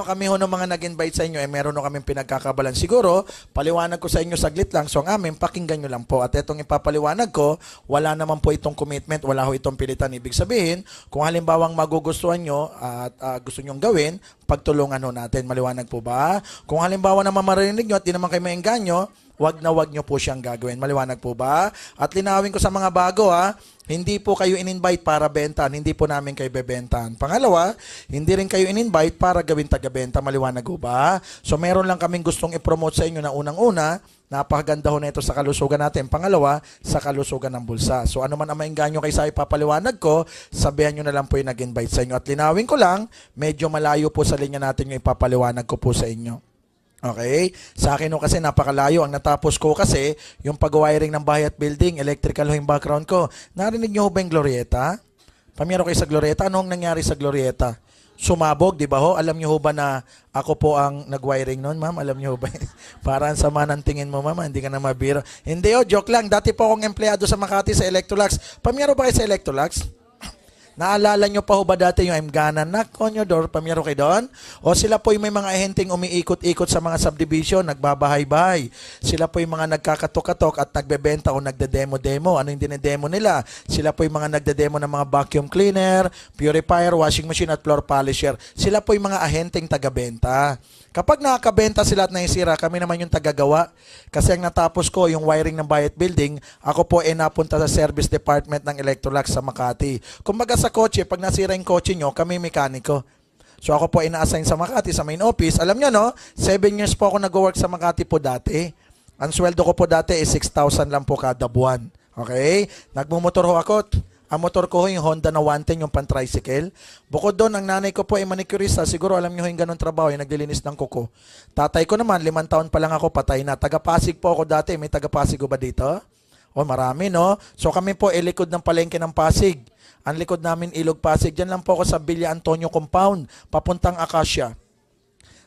kami ho ng mga nag-invite sa inyo, meron ho kaming pinagkakabalan. Siguro, paliwanag ko sa inyo saglit lang. So, ang amin, pakinggan nyo lang po. At itong ipapaliwanag ko, wala naman po itong commitment, wala ho itong pilitan. Ibig sabihin, kung halimbawang magugustuhan nyo at gusto nyong gawin, pagtulungan ho natin. Maliwanag po ba? Kung halimbawa naman marinig nyo at di naman kayo maengganyo, wag nyo po siyang gagawin. Maliwanag po ba? At linawin ko sa mga bago hindi po kayo in-invite para bentan, hindi po namin kayo bebentan. Pangalawa, hindi rin kayo in-invite para gawin taga-benta. Maliwanag po ba? So meron lang kaming gustong i-promote sa inyo na unang-una, napakaganda ho nito sa kalusugan natin. Pangalawa, sa kalusugan ng bulsa. So ano man ang maingganyo kay sa ipapaliwanag ko, sabihan nyo na lang po yung nag-invite sa inyo. At linawin ko lang, medyo malayo po sa linya natin yung ipapaliwanag ko po sa inyo. Okay? Sa akin ho kasi napakalayo. Ang natapos ko kasi, yung pag-wiring ng bahay at building, electrical ho yung background ko. Narinig nyo ho ba yung Glorieta? Pamiyaro kayo sa Glorieta? Anong nangyari sa Glorieta? Sumabog, di ba ho? Alam nyo ho ba na ako po ang nag-wiring noon, ma'am? Alam nyo ho ba? Parang sama ng tingin mo, ma'am. Hindi ka na mabiro. Hindi ho, joke lang. Dati po akong empleyado sa Makati sa Electrolux. Pamiyaro ba kayo sa Electrolux? Naalala nyo pa ho ba dati yung I'm gonna knock on your door? Pamiyaro kayo doon? O sila po yung may mga ahenteng umiikot-ikot sa mga subdivision, nagbabahay-bahay. Sila po yung mga nagkakatok-katok at nagbebenta o nagde-demo-demo. Ano yung dinedemo nila? Sila po yung mga nagde-demo ng mga vacuum cleaner, purifier, washing machine at floor polisher. Sila po yung mga ahenteng taga-benta. Kapag nakakabenta sila at naisira, kami naman yung tagagawa. Kasi ang natapos ko, yung wiring ng Bayet Building, ako po napunta sa service department ng Electrolux sa Makati. Kumbaga sa kotse, pag nasira yung kotse nyo, kami mekaniko. So ako po ina-assign sa Makati, sa main office. Alam nyo no, 7 years po ako nag-work sa Makati po dati. Ang sweldo ko po dati is 6,000 lang po kada buwan. Okay? Nagmumotor ho ako. Ang motor ko ho yung Honda na 110, yung pan-tricycle. Bukod doon, ang nanay ko po ay manicurista. Siguro alam niyo ho yung ganun trabaho, yung naglilinis ng kuko. Tatay ko naman, 5 taon pa lang ako, patay na. Taga-Pasig po ako dati. May taga-Pasig ba dito? O marami, no? So kami po likod ng palengke ng Pasig. Ang likod namin Ilog Pasig. Diyan lang po ako sa Villa Antonio Compound, papuntang Acacia.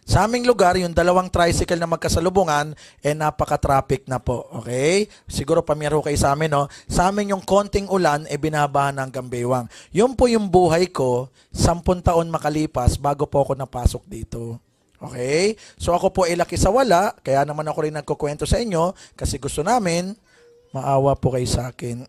Sa aming lugar, yung 2 tricycle na magkasalubungan, napaka-traffic na po. Okay? Siguro pamiyaro kayo sa amin, no? Sa amin yung konting ulan, binabahan ng Gambiwang. Yun po yung buhay ko, 10 taon makalipas bago po ako napasok dito. Okay? So ako po laki sa wala, kaya naman ako rin nagkukwento sa inyo, kasi gusto namin, maawa po kayo sa akin.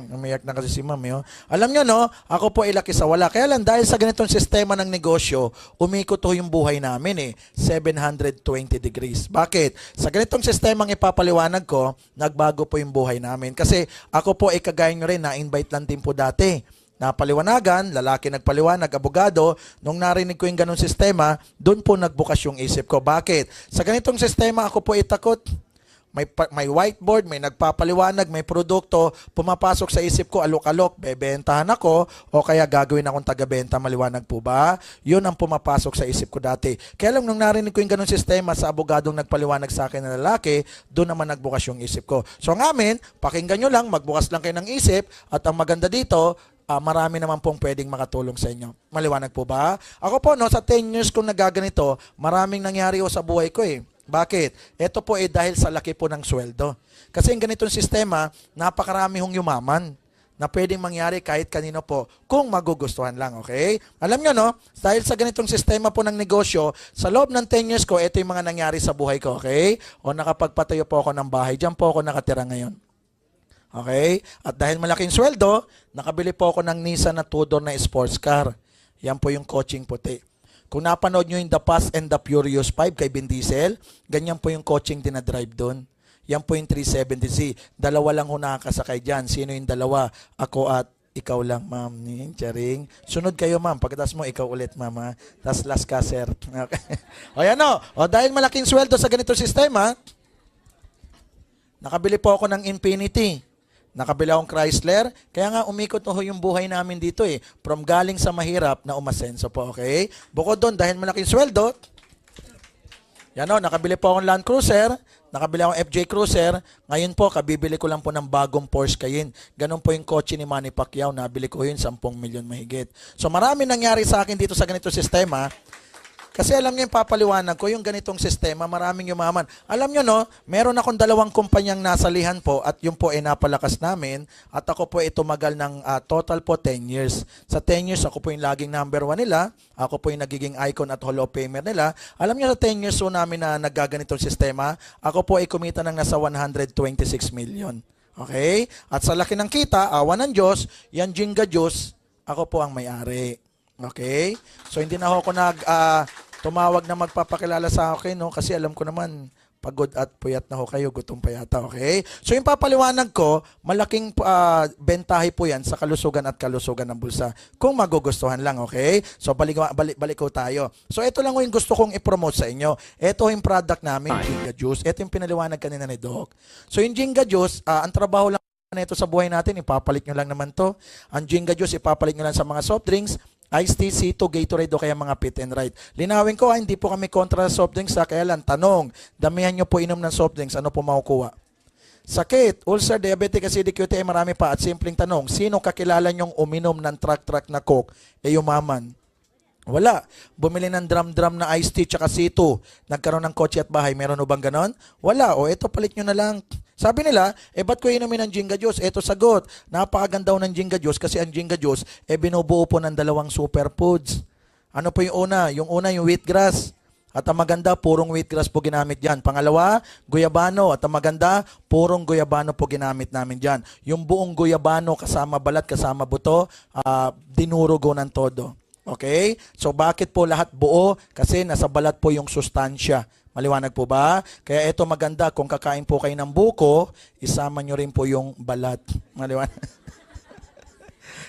Umiyak na kasi si ma'am. Alam nyo, no? Ako po laki sa wala. Kaya lang, dahil sa ganitong sistema ng negosyo, umikot ho yung buhay namin 720 degrees. Bakit? Sa ganitong sistemang ipapaliwanag ko, nagbago po yung buhay namin. Kasi ako po kagaya nyo rin, na-invite lang din po dati. Napaliwanagan, lalaki nagpaliwanag, abogado, nung narinig ko yung ganong sistema, doon po nagbukas yung isip ko. Bakit? Sa ganitong sistema, ako po itakot. May whiteboard, may nagpapaliwanag, may produkto, pumapasok sa isip ko, alok-alok, bebentahan ako, o kaya gagawin akong taga-benta, maliwanag po ba? Yun ang pumapasok sa isip ko dati. Kaya lang nung narinig ko yung ganun sistema sa abogadong nagpaliwanag sa akin na lalaki, doon naman nagbukas yung isip ko. So ang amin, pakinggan nyo lang, magbukas lang kayo ng isip, at ang maganda dito, marami naman pong pwedeng makatulong sa inyo. Maliwanag po ba? Ako po, no, sa 10 years kong nagaganito, maraming nangyari sa buhay ko Bakit? Ito po dahil sa laki po ng sweldo. Kasi yung ganitong sistema, napakarami hong yumaman na pwedeng mangyari kahit kanino po kung magugustuhan lang, okay? Alam nyo, no? Dahil sa ganitong sistema po ng negosyo, sa loob ng 10 years ko, ito yung mga nangyari sa buhay ko, okay? O nakapagpatayo po ako ng bahay. Diyan po ako nakatira ngayon. Okay? At dahil malaking sweldo, nakabili po ako ng Nissan na 2-door na sports car. Yan po yung coaching puti. Kung napanood nyo yung The Fast and the Furious 5 kay Vin Diesel, ganyan po yung coaching din na drive doon. Yan po yung 370Z. 2 lang ho nakakasakay dyan. Sino yung 2? Ako at ikaw lang, ma'am. Charing. Sunod kayo, ma'am. Pagkatapos mo, ikaw ulit, mama. Tapos last ka, sir. Okay. O yan o. O dahil malaking sweldo sa ganito sistema, nakabili po ako ng Infinity. Nakabili akong Chrysler, kaya nga umikot ho yung buhay namin dito From galing sa mahirap na umasenso po, okay? Bukod doon, dahil malaking sweldo, yan nakabili po akong Land Cruiser, nakabili akong FJ Cruiser, ngayon po, kabibili ko lang po ng bagong Porsche Cayenne. Ganun po yung kotse ni Manny Pacquiao, nabili ko yun, 10 milyon mahigit. So marami nangyari sa akin dito sa ganito sistema, Kasi alam niyo yung papaliwanag ko, yung ganitong sistema, maraming yumaman. Alam niyo no, meron akong 2 kumpanyang nasalihan po at yung po ay napalakas namin at ako po ay tumagal ng total po 10 years. Sa 10 years, ako po yung laging number 1 nila. Ako po yung nagiging icon at Hall of Famer nila. Alam niyo sa 10 years po namin na naggaganitong sistema, ako po ay kumita ng nasa 126 million. Okay? At sa laki ng kita, awa ng Diyos, yan Jinga Juice, ako po ang may-ari. Okay? So hindi na ako tumawag na magpapakilala sa akin, no? Kasi alam ko naman, pagod at puyat na ho kayo, gutom pa yata, okay? So yung papaliwanag ko, malaking bentahe po yan sa kalusugan at kalusugan ng bulsa. Kung magugustuhan lang, okay? So balik ko tayo. So ito lang yung gusto kong i-promote sa inyo. Ito yung product namin, Jinga Juice. Ito yung pinaliwanag kanina ni Doc. So yung Jinga Juice, ang trabaho lang na ito sa buhay natin, ipapalit nyo lang naman to. Ang Jinga Juice, ipapalit nyo lang sa mga soft drinks, Iced tea, C2, Gatorade o kaya mga Fit and Right. Linawin ko, hindi po kami kontra sa soft drinks, kaya lang, tanong, damihan nyo po inom ng soft drinks, ano po makukuha? Sakit, ulcer, diabetic, acidic, UTI, marami pa. At simpleng tanong, sino kakilala nyong uminom ng truck na Coke, yumaman? Wala. Bumili ng drum na iced tea tsaka C2. Nagkaroon ng kotse at bahay. Meron o bang ganon? Wala. O eto, palit nyo na lang. Sabi nila, ba't ko inumin ng Jinga Juice? Eto sagot. Napakaganda ng Jinga Juice kasi ang Jinga Juice, binubuo po ng 2 superfoods. Ano po yung una? Yung una, yung wheatgrass. At ang maganda, purong wheatgrass po ginamit dyan. Pangalawa, guyabano. At ang maganda, purong guyabano po ginamit namin dyan. Yung buong guyabano kasama balat, kasama buto, dinurugo ng todo. Okay? So bakit po lahat buo? Kasi nasa balat po yung sustansya. Maliwanag po ba? Kaya ito maganda, kung kakain po kayo ng buko, isama nyo rin po yung balat. Maliwanag?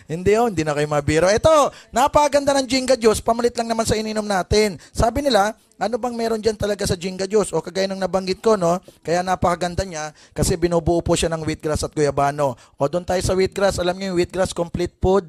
Hindi na kayo mabiro. Ito, napakaganda ng Jinga Juice, pamalit lang naman sa ininom natin. Sabi nila, ano bang meron dyan talaga sa Jinga Juice? O kagaya ng nabanggit ko, no? Kaya napakaganda niya kasi binubuo po siya ng wheatgrass at guyabano. O doon tayo sa wheatgrass, alam niyo yung wheatgrass complete food?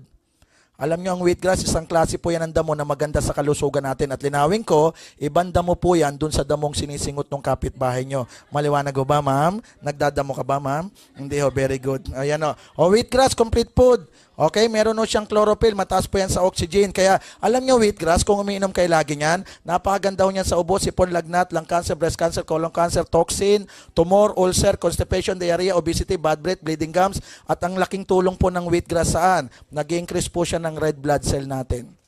Alam nyo, ang wheatgrass, isang klase po yan ng damo na maganda sa kalusugan natin. At linawin ko, ibang damo po yan dun sa damong sinisingot ng kapitbahay nyo. Maliwanag ho ba, ma'am? Nagdadamo ka ba, ma'am? Hindi ho, very good. Ayan o. O, wheatgrass, complete food. Okay, meron ho siyang chlorophyll, mataas po yan sa oxygen. Kaya, alam nyo, wheatgrass, kung umiinom kayo lagi niyan, napakaganda ho niyan sa ubo, sipon, lagnat, lung cancer, breast cancer, colon cancer, toxin, tumor, ulcer, constipation, diarrhea, obesity, bad breath, bleeding gums, at ang laking tulong po ng wheatgrass saan? Nag-increase po siya ng red blood cell natin.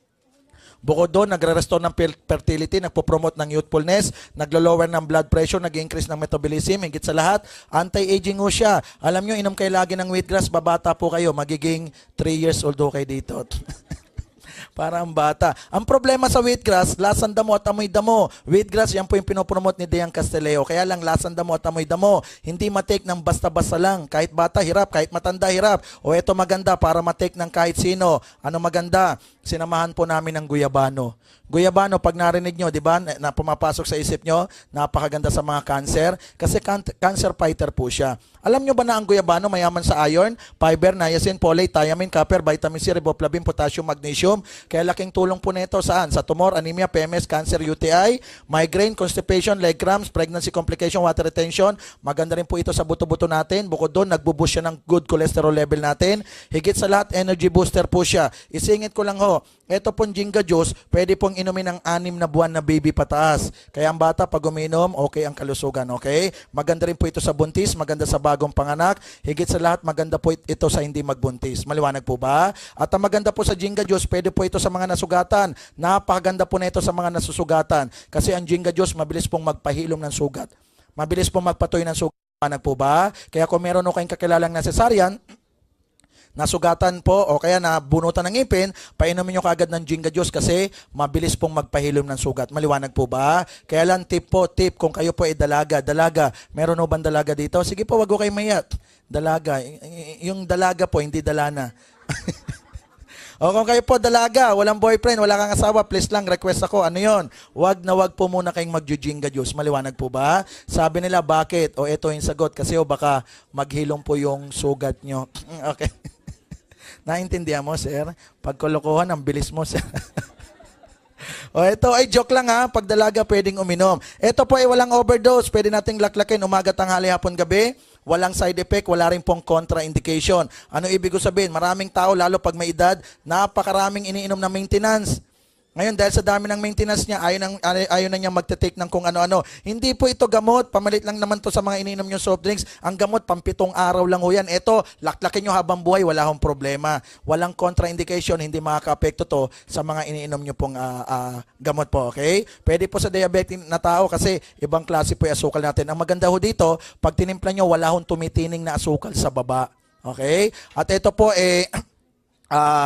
Bukod doon, nagre-restore ng fertility, nagpo-promote ng youthfulness, naglo-lower ng blood pressure, nag-increase ng metabolism, higit sa lahat, anti-aging ho siya. Alam nyo, inom kayo lagi ng wheatgrass, babata po kayo, magiging 3 years old ho kayo dito. Parang bata. Ang problema sa wheatgrass, lasang damo at amoy damo. Wheatgrass, yan po yung pinopromote ni Dean Casteleo. Kaya lang, lasang damo at amoy damo. Hindi matake ng basta-basta lang. Kahit bata, hirap. Kahit matanda, hirap. O eto maganda para matake ng kahit sino. Ano maganda? Sinamahan po namin ng guyabano. Guyabano, pag narinig nyo, di ba, na pumapasok sa isip nyo, napakaganda sa mga cancer. Kasi cancer fighter po siya. Alam nyo ba na ang guyabano mayaman sa iron, fiber, niacin, folate, thiamine, copper, vitamin C, riboflavin, potassium, magnesium. Kaya laking tulong po nito saan? Sa tumor, anemia, PMS, cancer, UTI, migraine, constipation, leg cramps, pregnancy complication, water retention. Maganda rin po ito sa buto-buto natin. Bukod doon, nagbo-boost siya ng good cholesterol level natin. Higit sa lahat, energy booster po siya. Isingit ko lang ho, ito pong Jinga Juice, pwede pong inumin ng 6 na buwan na baby pataas. Kaya ang bata pag uminom, okay ang kalusugan, okay? Maganda rin po ito sa buntis, maganda sa bagong panganak. Higit sa lahat, maganda po ito sa hindi magbuntis. Maliwanag po ba? At ang maganda po sa Jinga Juice, pwede po ito sa mga nasugatan. Napakaganda po na ito sa mga nasusugatan. Kasi ang Jinga Juice, mabilis pong magpahilom ng sugat. Mabilis pong magpatoy ng sugat. Maliwanag po ba? Kaya kung meron o kayong kakilalang na cesarean, nasugatan po o kaya nabunutan ng ngipin, painumin nyo kaagad ng Jinga Juice kasi mabilis pong magpahilom ng sugat. Maliwanag po ba? Kaya lang tip, kung kayo po ay dalaga, meron o bang dalaga dito? Sige po, wag ko kayo mayat. Dalaga, yung dalaga po, hindi dalana. O kung kayo po dalaga, walang boyfriend, wala kang asawa, please lang, request ako, ano yon? Wag na wag po muna kayong mag-Jinga Juice. Maliwanag po ba? Sabi nila, bakit? O eto yung sagot, kasi baka maghilom po yung sugat nyo. Okay. Naintindihan mo, sir? Pagkolokohan, ang bilis mo, sir. O ito ay joke lang ha, pag dalaga pwedeng uminom. Ito po ay walang overdose, pwede nating laklakin umaga, tanghali, hapon, gabi. Walang side effect, wala rin pong contraindication. Ano ibig ko sabihin? Maraming tao, lalo pag may edad, napakaraming iniinom na maintenance. Ngayon, dahil sa dami ng maintenance niya, ayaw na niya magte-take ng kung ano-ano. Hindi po ito gamot. Pamalit lang naman to sa mga iniinom yung soft drinks. Ang gamot, pampitong araw lang ho yan. Ito, laklakin nyo habang buhay, wala hong problema. Walang contraindication, hindi makaka-apekto to sa mga iniinom nyo pong gamot po, okay? Pwede po sa diabetic na tao kasi ibang klase po yung asukal natin. Ang maganda ho dito, pag tinimpla nyo, wala hong tumitining na asukal sa baba. Okay? At ito po,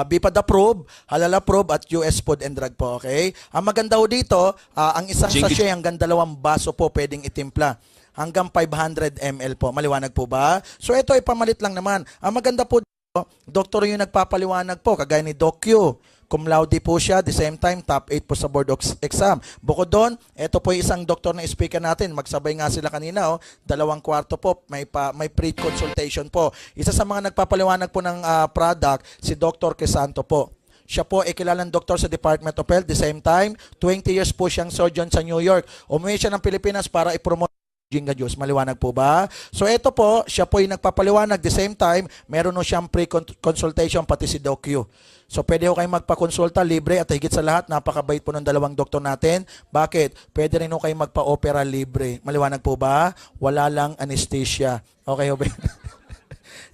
BIPAD approved, halal approved at US Food and Drug po, okay? Ang maganda ho dito, ang isang sachet hanggang 2 baso po pwedeng itimpla. Hanggang 500 ml po. Maliwanag po ba? So ito ay pamalit lang naman. Ang maganda po dito, doktor yung nagpapaliwanag po, kagaya ni Doc Q. Cum laude po siya, the same time, top 8 po sa board exam. Bukod doon, ito po yung isang doktor na speaker natin. Magsabay nga sila kanina, 2 kwarto po, may pre-consultation po. Isa sa mga nagpapaliwanag po ng product, si Dr. Crisanto po. Siya po ay kilalang doktor sa Department of Health. The same time, 20 years po siyang surgeon sa New York. Umuwi siya ng Pilipinas para i-promote Jinga Juice. Maliwanag po ba? So ito po, siya po yung nagpapaliwanag. The same time, meron no siyang pre-consultation pati si Doc Q. So pwede ho kayong magpakonsulta, libre at higit sa lahat, napakabait po ng 2 doktor natin. Bakit? Pwede rin ho kayong magpa-opera libre. Maliwanag po ba? Wala lang anesthesia. Okay ho ba?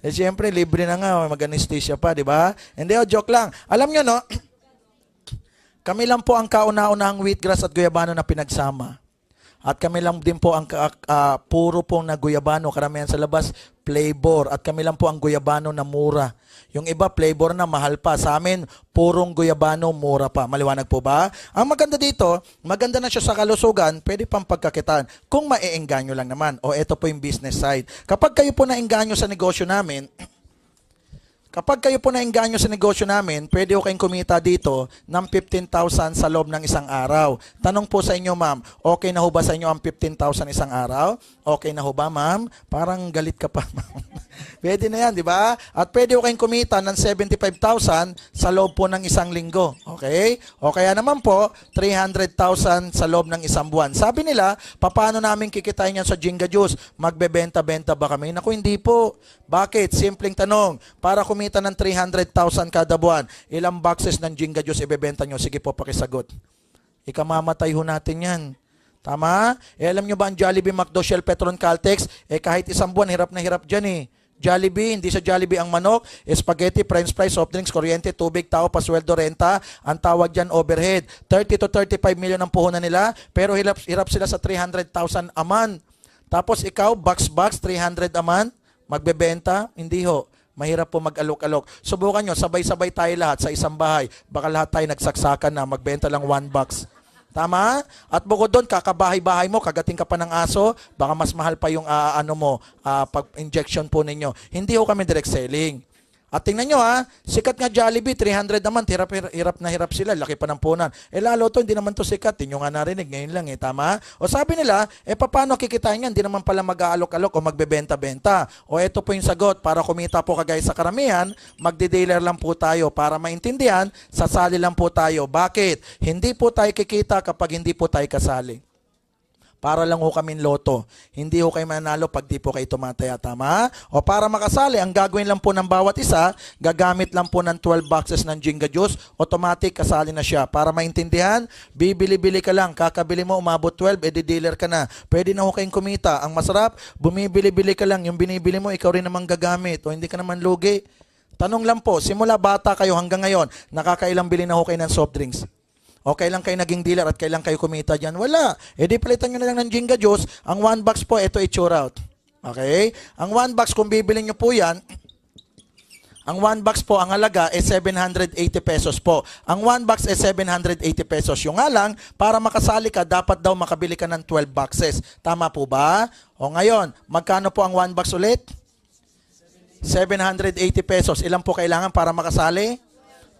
Eh siyempre, libre na nga, mag-anesthesia pa, di ba? Hindi, joke lang. Alam nyo, no? Kami lang po ang kauna-unahang wheatgrass at guyabano na pinagsama. At kami lang din po ang puro pong na guyabano, karamihan sa labas, flavor. At kami lang po ang guyabano na mura. Yung iba, flavor na mahal pa. Sa amin, purong guyabano, mura pa. Maliwanag po ba? Ang maganda dito, maganda na siya sa kalusugan, pwede pang pagkakitaan. Kung maiengganyo lang naman. O ito po yung business side. Kapag kayo po naengganyo sa negosyo namin, kapag kayo po naengganyo sa negosyo namin, pwede ko kayong kumita dito ng 15,000 sa loob ng isang araw. Tanong po sa inyo, ma'am, okay na ho ba sa inyo ang 15,000 isang araw? Okay na ho ba, ma'am? Parang galit ka pa, ma'am. Pwede na yan, di ba? At pwede ko kayong kumita ng 75,000 sa loob po ng isang linggo. Okay? O kaya naman po, 300,000 sa loob ng isang buwan. Sabi nila, paano namin kikitain yan sa Jinga Juice? Magbebenta-benta ba kami? Naku, hindi po. Bakit? Simpleng tanong. Para kumita ng 300,000 kada buwan, ilang boxes ng Jinga Juice ibebenta nyo? Sige po, pakisagot. Ikamamatay ho natin yan. Tama? Alam nyo ba ang Jollibee, McDo, Shell, Petron, Caltex? Kahit isang buwan, hirap na hirap dyan eh. Jollibee, hindi sa Jollibee ang manok, spaghetti, french fries, soft drinks, kuryente, tubig, tao, pasweldo, renta, ang tawag dyan overhead. 30 to 35 million ang puhunan nila, pero hirap sila sa 300,000 a month. Tapos ikaw, box, 300 a month, magbebenta? Hindi ho. Mahirap po mag-alok-alok. Subukan nyo, sabay-sabay tayo lahat sa isang bahay. Baka lahat tayo nagsaksakan na, magbenta lang 1 box. Tama? At bukod doon, kakabahay-bahay mo, kagating ka pa ng aso, baka mas mahal pa yung pag-injection po ninyo. Hindi ho kami direct selling. At tingnan nyo sikat nga Jollibee, 300 naman, hirap na hirap sila, laki pa ng punan. Lalo to, hindi naman to sikat, hindi nyo nga narinig, ngayon lang tama? O sabi nila, paano kikitain yan? Hindi naman pala mag-aalok-alok o magbebenta-benta. O ito po yung sagot, para kumita po kagaya sa karamihan, magde-dealer lang po tayo. Para maintindihan, sasali lang po tayo. Bakit? Hindi po tayo kikita kapag hindi po tayo kasali. Para lang ho kami loto. Hindi ho kayo mananalo pag di po kayo tumataya, tama? O para makasali, ang gagawin lang po ng bawat isa, gagamit lang po ng 12 boxes ng Jinga Juice, automatic kasali na siya. Para maintindihan, bibili-bili ka lang, kakabili mo, umabot 12, edi-dealer ka na. Pwede na ho kayong kumita. Ang masarap, bumibili-bili ka lang, yung binibili mo, ikaw rin namang gagamit, o hindi ka naman lugi. Tanong lang po, simula bata kayo hanggang ngayon, nakakailang bili na ho kayo ng soft drinks? O kailan kayo naging dealer at kailan kayo kumita dyan? Wala. Di palitan nyo na lang ng Jinga Juice. Ang 1 box po, ito i-chore out. Okay? Ang 1 box, kung bibili nyo po yan, ang 1 box po, ang halaga 780 pesos po. Ang 1 box 780 pesos. Yung nga lang, para makasali ka, dapat daw makabili ka ng 12 boxes. Tama po ba? O ngayon, magkano po ang 1 box ulit? 780 pesos. Ilan po kailangan para makasali?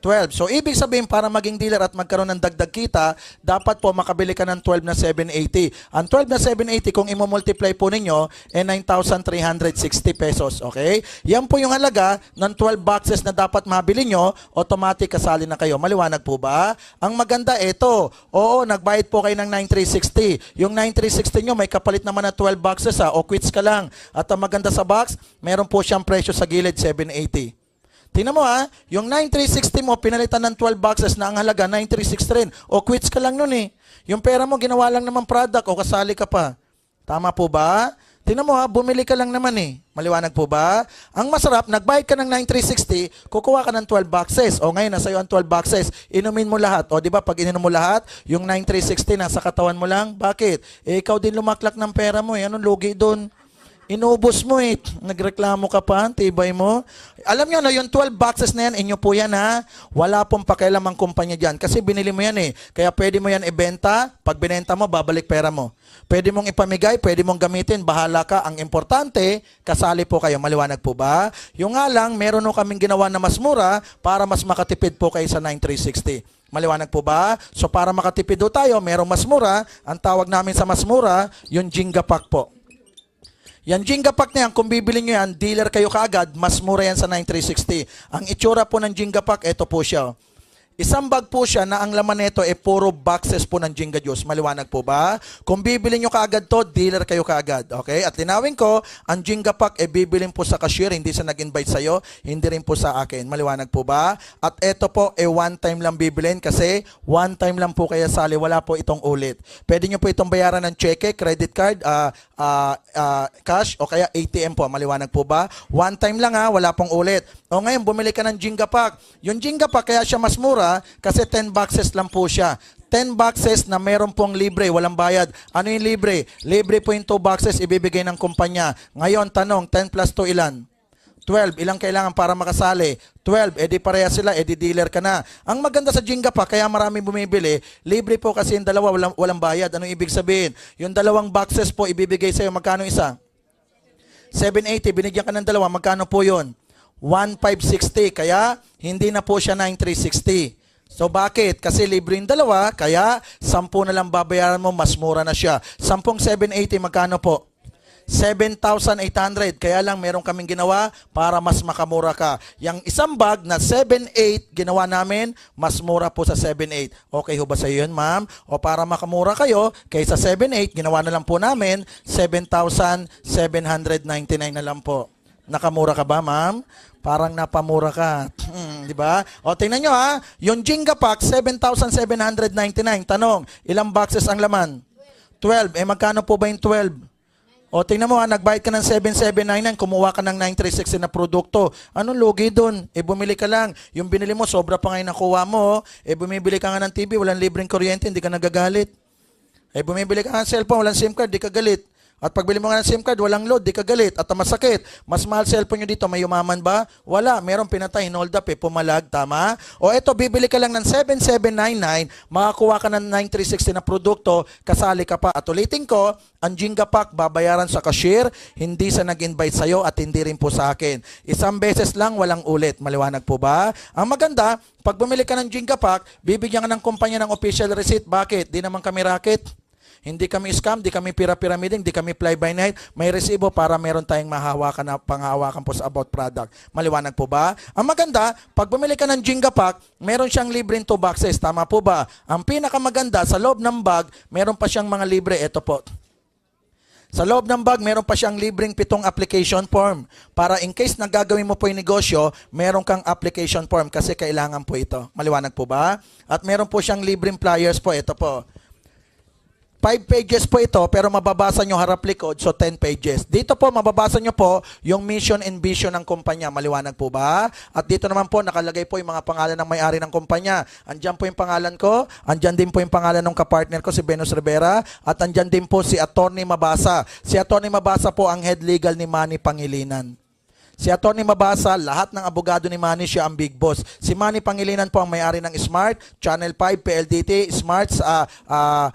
12. So, ibig sabihin, para maging dealer at magkaroon ng dagdag kita, dapat po makabili ka ng 12 na 780. Ang 12 na 780, kung imomultiply po ninyo, 9,360 pesos. Okay? Yan po yung halaga ng 12 boxes na dapat mabili nyo, automatic kasali na kayo. Maliwanag po ba? Ang maganda, ito. Oo, nagbayad po kayo ng 9,360. Yung 9,360 nyo, may kapalit naman na 12 boxes o quits ka lang. At ang maganda sa box, meron po siyang presyo sa gilid, 780. Tingnan mo ha, yung 9360 mo, pinalitan ng 12 boxes na ang halaga, 9360 rin. O quits ka lang nun eh. Yung pera mo, ginawa lang naman product o kasali ka pa. Tama po ba? Tingnan mo ha, bumili ka lang naman eh. Maliwanag po ba? Ang masarap, nagbayad ka ng 9360, kukuha ka ng 12 boxes. O ngayon, nasa iyo ang 12 boxes. Inumin mo lahat. O di ba pag ininom mo lahat, yung 9360 nasa katawan mo lang. Bakit? Eh, ikaw din lumaklak ng pera mo eh. Anong lugi doon? Inubos mo eh. Nagreklamo ka pa, tibay mo. Alam nyo na, yung 12 boxes na yan, inyo po yan ha. Wala pong pakialam ang kumpanya dyan. Kasi binili mo yan eh. Kaya pwede mo yan ibenta. Pag binenta mo, babalik pera mo. Pwede mong ipamigay, pwede mong gamitin. Bahala ka. Ang importante, kasali po kayo. Maliwanag po ba? Yung nga lang, meron no kaming ginawa na mas mura para mas makatipid po kayo sa 9360. Maliwanag po ba? So para makatipid do tayo, merong mas mura. Ang tawag namin sa mas mura, yung Jenga Pack po. Yan Jenga Pack na yan, kung bibili nyo yan, dealer kayo kaagad, mas mura yan sa 9360. Ang itsura po ng Jenga Pack, ito po siya. Isang bag po siya na ang laman nito ay puro boxes po ng Jenga Juice. Maliwanag po ba? Kung bibili nyo kaagad to, dealer kayo kaagad. Okay? At linawin ko, ang Jenga Pack ay bibilin po sa cashier, hindi sa nag-invite sa'yo, hindi rin po sa akin. Maliwanag po ba? At ito po ay one time lang bibilin kasi one time lang po kaya sali, wala po itong ulit. Pwede nyo po itong bayaran ng cheque, credit card, cash o kaya ATM po. Maliwanag po ba? One time lang ha, wala pong ulit. O ngayon, bumili ka ng Jenga Pack. Yung Jenga Pack kaya siya mas mura kasi 10 boxes lang po siya. 10 boxes na meron pong libre, walang bayad. Ano yung libre? Libre po yung 2 boxes ibibigay ng kumpanya. Ngayon, tanong, 10 plus 2 ilan? 12. Ilang kailangan para makasali? 12. Edi pareha sila, edi dealer ka na. Ang maganda sa Jenga Pack, kaya marami bumibili, libre po kasi yung dalawa, walang bayad. Anong ibig sabihin? Yung 2 boxes po ibibigay sa'yo, magkano isa? 780. Binigyan ka ng 2, magkano po yun? 1,560. Kaya, hindi na po siya 9,360. So, bakit? Kasi libre yung 2, kaya 10 na lang babayaran mo, mas mura na siya. 10 780, magkano po? 7,800. Kaya lang, meron kaming ginawa para mas makamura ka. Yang isang bag na 7,800, ginawa namin, mas mura po sa 7,800. Okay ho ba sa yun, ma'am? O para makamura kayo, kaysa 7,800, ginawa na lang po namin, 7,799 na lang po. Nakamura ka ba, ma'am? Parang napamura ka. Di ba? O, tingnan nyo ha. Yung Jenga Pack, 7,799. Tanong, ilang boxes ang laman? 12. Eh, magkano po ba yung 12? O, tingnan mo ha. Nagbayad ka ng 7,799. Kumuha ka ng 9,360 na produkto. Anong lugi dun? Eh, bumili ka lang. Yung binili mo, sobra pa ngayon nakuha mo. Eh, bumibili ka nga ng TV, walang libreng kuryente, hindi ka nagagalit. Eh, bumibili ka ng cellphone, walang SIM card, di ka galit. At pagbili mo nga ng SIM card, walang load, di ka galit. At masakit. Mas mahal cellphone nyo dito, may umaman ba? Wala. Merong pinatay, hold up pumalag, tama? O eto, bibili ka lang ng 7,799, makakuha ka ng 9,360 na produkto, kasali ka pa. At ulitin ko, ang Jenga Pack, babayaran sa cashier, hindi sa nag-invite sa'yo at hindi rin po sa akin. Isang beses lang, walang ulit. Maliwanag po ba? Ang maganda, pag bumili ka ng Jenga Pack, bibigyan ka ng kumpanya ng official receipt. Bakit? Di naman kami racket. Hindi kami scam, di kami pyramiding, di kami fly-by-night. May resibo para meron tayong mahawakan na panghawakan po sa about product. Maliwanag po ba? Ang maganda, pag bumili ka ng Jenga Pack, meron siyang libreng 2 boxes. Tama po ba? Ang pinakamaganda, sa loob ng bag, meron pa siyang mga libre. Ito po. Sa loob ng bag, meron pa siyang libreng 7 application form. Para in case na gagawin mo po yung negosyo, meron kang application form kasi kailangan po ito. Maliwanag po ba? At meron po siyang libreng flyers po. Ito po. 5 pages po ito, pero mababasa nyo harap likod, so 10 pages. Dito po, mababasa nyo po yung mission and vision ng kumpanya. Maliwanag po ba? At dito naman po, nakalagay po yung mga pangalan ng may-ari ng kumpanya. Andyan po yung pangalan ko, andyan din po yung pangalan ng kapartner ko, si Venus Rivera, at andyan din po si Attorney Mabasa. Si Attorney Mabasa po ang head legal ni Manny Pangilinan. Si Atty. Mabasa, lahat ng abogado ni Manny, siya ang big boss. Si Manny Pangilinan po ang may-ari ng Smart, Channel 5, PLDT, Smarts, ano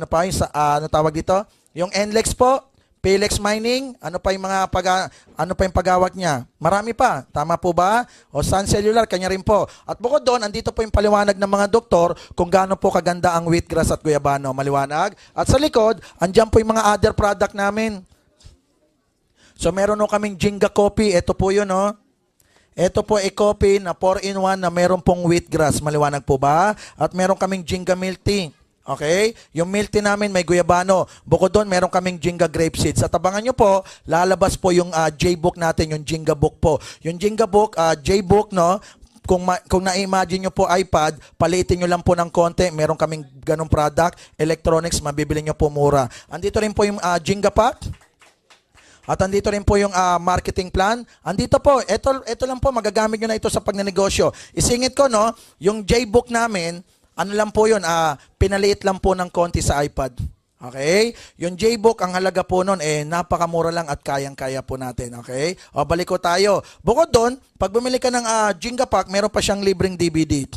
pa yung, ano tawag dito? Yung NLEX po, PLEX Mining, ano pa yung pagawak niya? Marami pa, tama po ba? O Sun Cellular, kanya rin po. At bukod doon, andito po yung paliwanag ng mga doktor kung gaano po kaganda ang wheatgrass at guyabano. Maliwanag. At sa likod, andyan po yung mga other product namin. So meron no kaming Jenga Coffee, ito po yun no. Ito po ay coffee na 4-in-1 na meron pong wheatgrass, maliwanag po ba? At meron kaming Jenga Milk Tea. Okay? Yung milk tea namin may guyabano. Bukod doon, meron kaming Jinga grape seeds. At abangan nyo po, lalabas po yung J-book natin, yung Jinga book po. Yung Jinga book, J-book, no? Kung na-imagine nyo po iPad, palitin nyo lang po ng konti. Meron kaming ganong product. Electronics, mabibili nyo po mura. Andito rin po yung Jinga pack. At andito rin po yung marketing plan. Andito po, ito lang po, magagamit nyo na ito sa pagnenegosyo. Isingit ko, no, yung J-book namin, ano lang po yun, pinaliit lang po ng konti sa iPad. Okay? Yung J-book, ang halaga po nun, napakamura lang at kayang-kaya po natin. Okay? O, balik ko tayo. Bukod doon, pag bumili ka ng Jinga pack, meron pa siyang libreng DVD.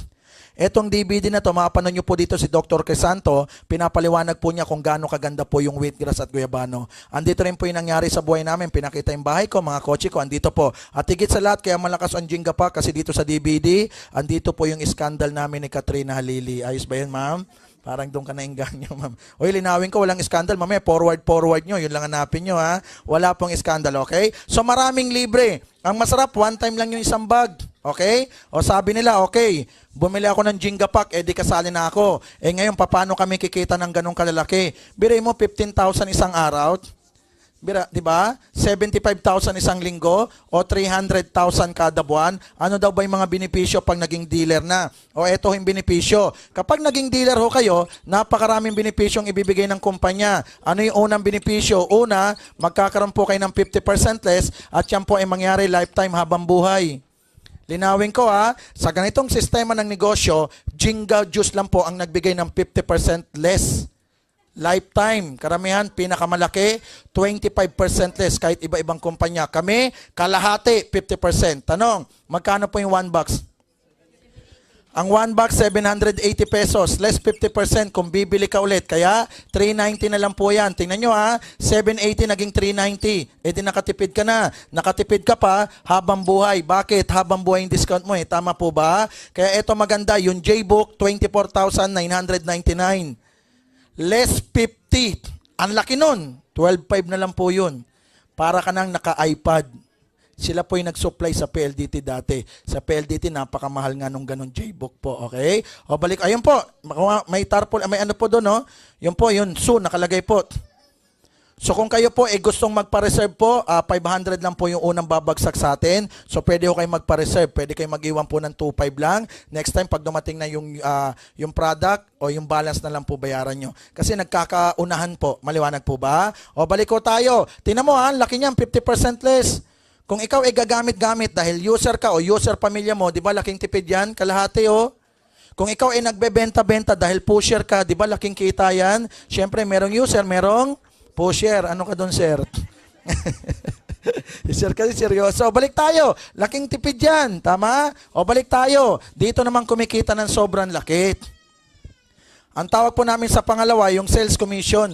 Etong DVD na to, mapanood nyo po dito si Dr. Crisanto, pinapaliwanag po niya kung gaano kaganda po yung wheatgrass at guyabano. Andito rin po yung nangyari sa buhay namin, pinakita yung bahay ko, mga kotse ko, andito po. At higit sa lahat, kaya malakas ang Jinga pa kasi dito sa DVD, andito po yung scandal namin ni Katrina Halili. Ayos ba yun, ma'am? Parang doon ka nainganyo, ma'am. Uy, linawin ko, walang scandal. Mamaya, forward nyo. Yun lang hanapin nyo, ha? Wala pong scandal, okay? So, maraming libre. Ang masarap, one time lang yung isang bag. Okay? O sabi nila, okay, bumili ako ng Jinga pack, di kasali na ako. Ngayon, paano kami kikita ng ganong kalalaki? Biray mo, 15,000 isang araw. Bira, di ba? 75,000 isang linggo o 300,000 kada buwan. Ano daw ba yung mga benepisyo pag naging dealer na? O eto yung benepisyo. Kapag naging dealer ho kayo, napakaraming benepisyong ibibigay ng kumpanya. Ano yung unang benepisyo? Una, magkakaroon po kayo ng 50% less at yan po ay mangyari lifetime habang buhay. Linawin ko sa ganitong sistema ng negosyo, Jinga Juice lang po ang nagbigay ng 50% less. Lifetime, karamihan, pinakamalaki, 25% less kahit iba-ibang kumpanya. Kami, kalahati, 50%. Tanong, magkano po yung 1 box? Ang 1 box, 780 pesos, less 50% kung bibili ka ulit. Kaya, 390 na lang po yan. Tingnan nyo 780 naging 390. Di nakatipid ka na. Nakatipid ka pa habang buhay. Bakit? Habang buhay yung discount mo Tama po ba? Kaya ito maganda, yung J-book, 24,999. Less 50. Ang laki nun. 12.5 na lang po yun. Para ka nang naka-iPad. Sila po yung nag-supply sa PLDT dati. Sa PLDT, napakamahal nga nung ganun J-book po. Okay? O balik. Ayun po. May tarpaulin. May ano po doon, no? Yun po, yun. Soon, nakalagay po. So kung kayo po gustong magpa-reserve po, 500 lang po yung unang babagsak sa atin. So pwede ho kayo magpa-reserve. Pwede kayo mag-iwan po ng 2.5 lang. Next time, pag dumating na yung product o yung balance na lang po bayaran nyo. Kasi nagkakaunahan po. Maliwanag po ba? O balik ko tayo. Tingnan mo laki niyan, 50% less. Kung ikaw gagamit-gamit dahil user ka o user pamilya mo, di ba laking tipid yan? Kalahati Kung ikaw nagbebenta-benta dahil pusher ka, di ba laking kita yan? Siyempre, merong user, merong pusher. Ano ka doon, sir? Sir kasi seryoso. Balik tayo. Laking tipid yan. Tama? O balik tayo. Dito naman kumikita ng sobrang laki. Ang tawag po namin sa pangalawa, yung sales commission.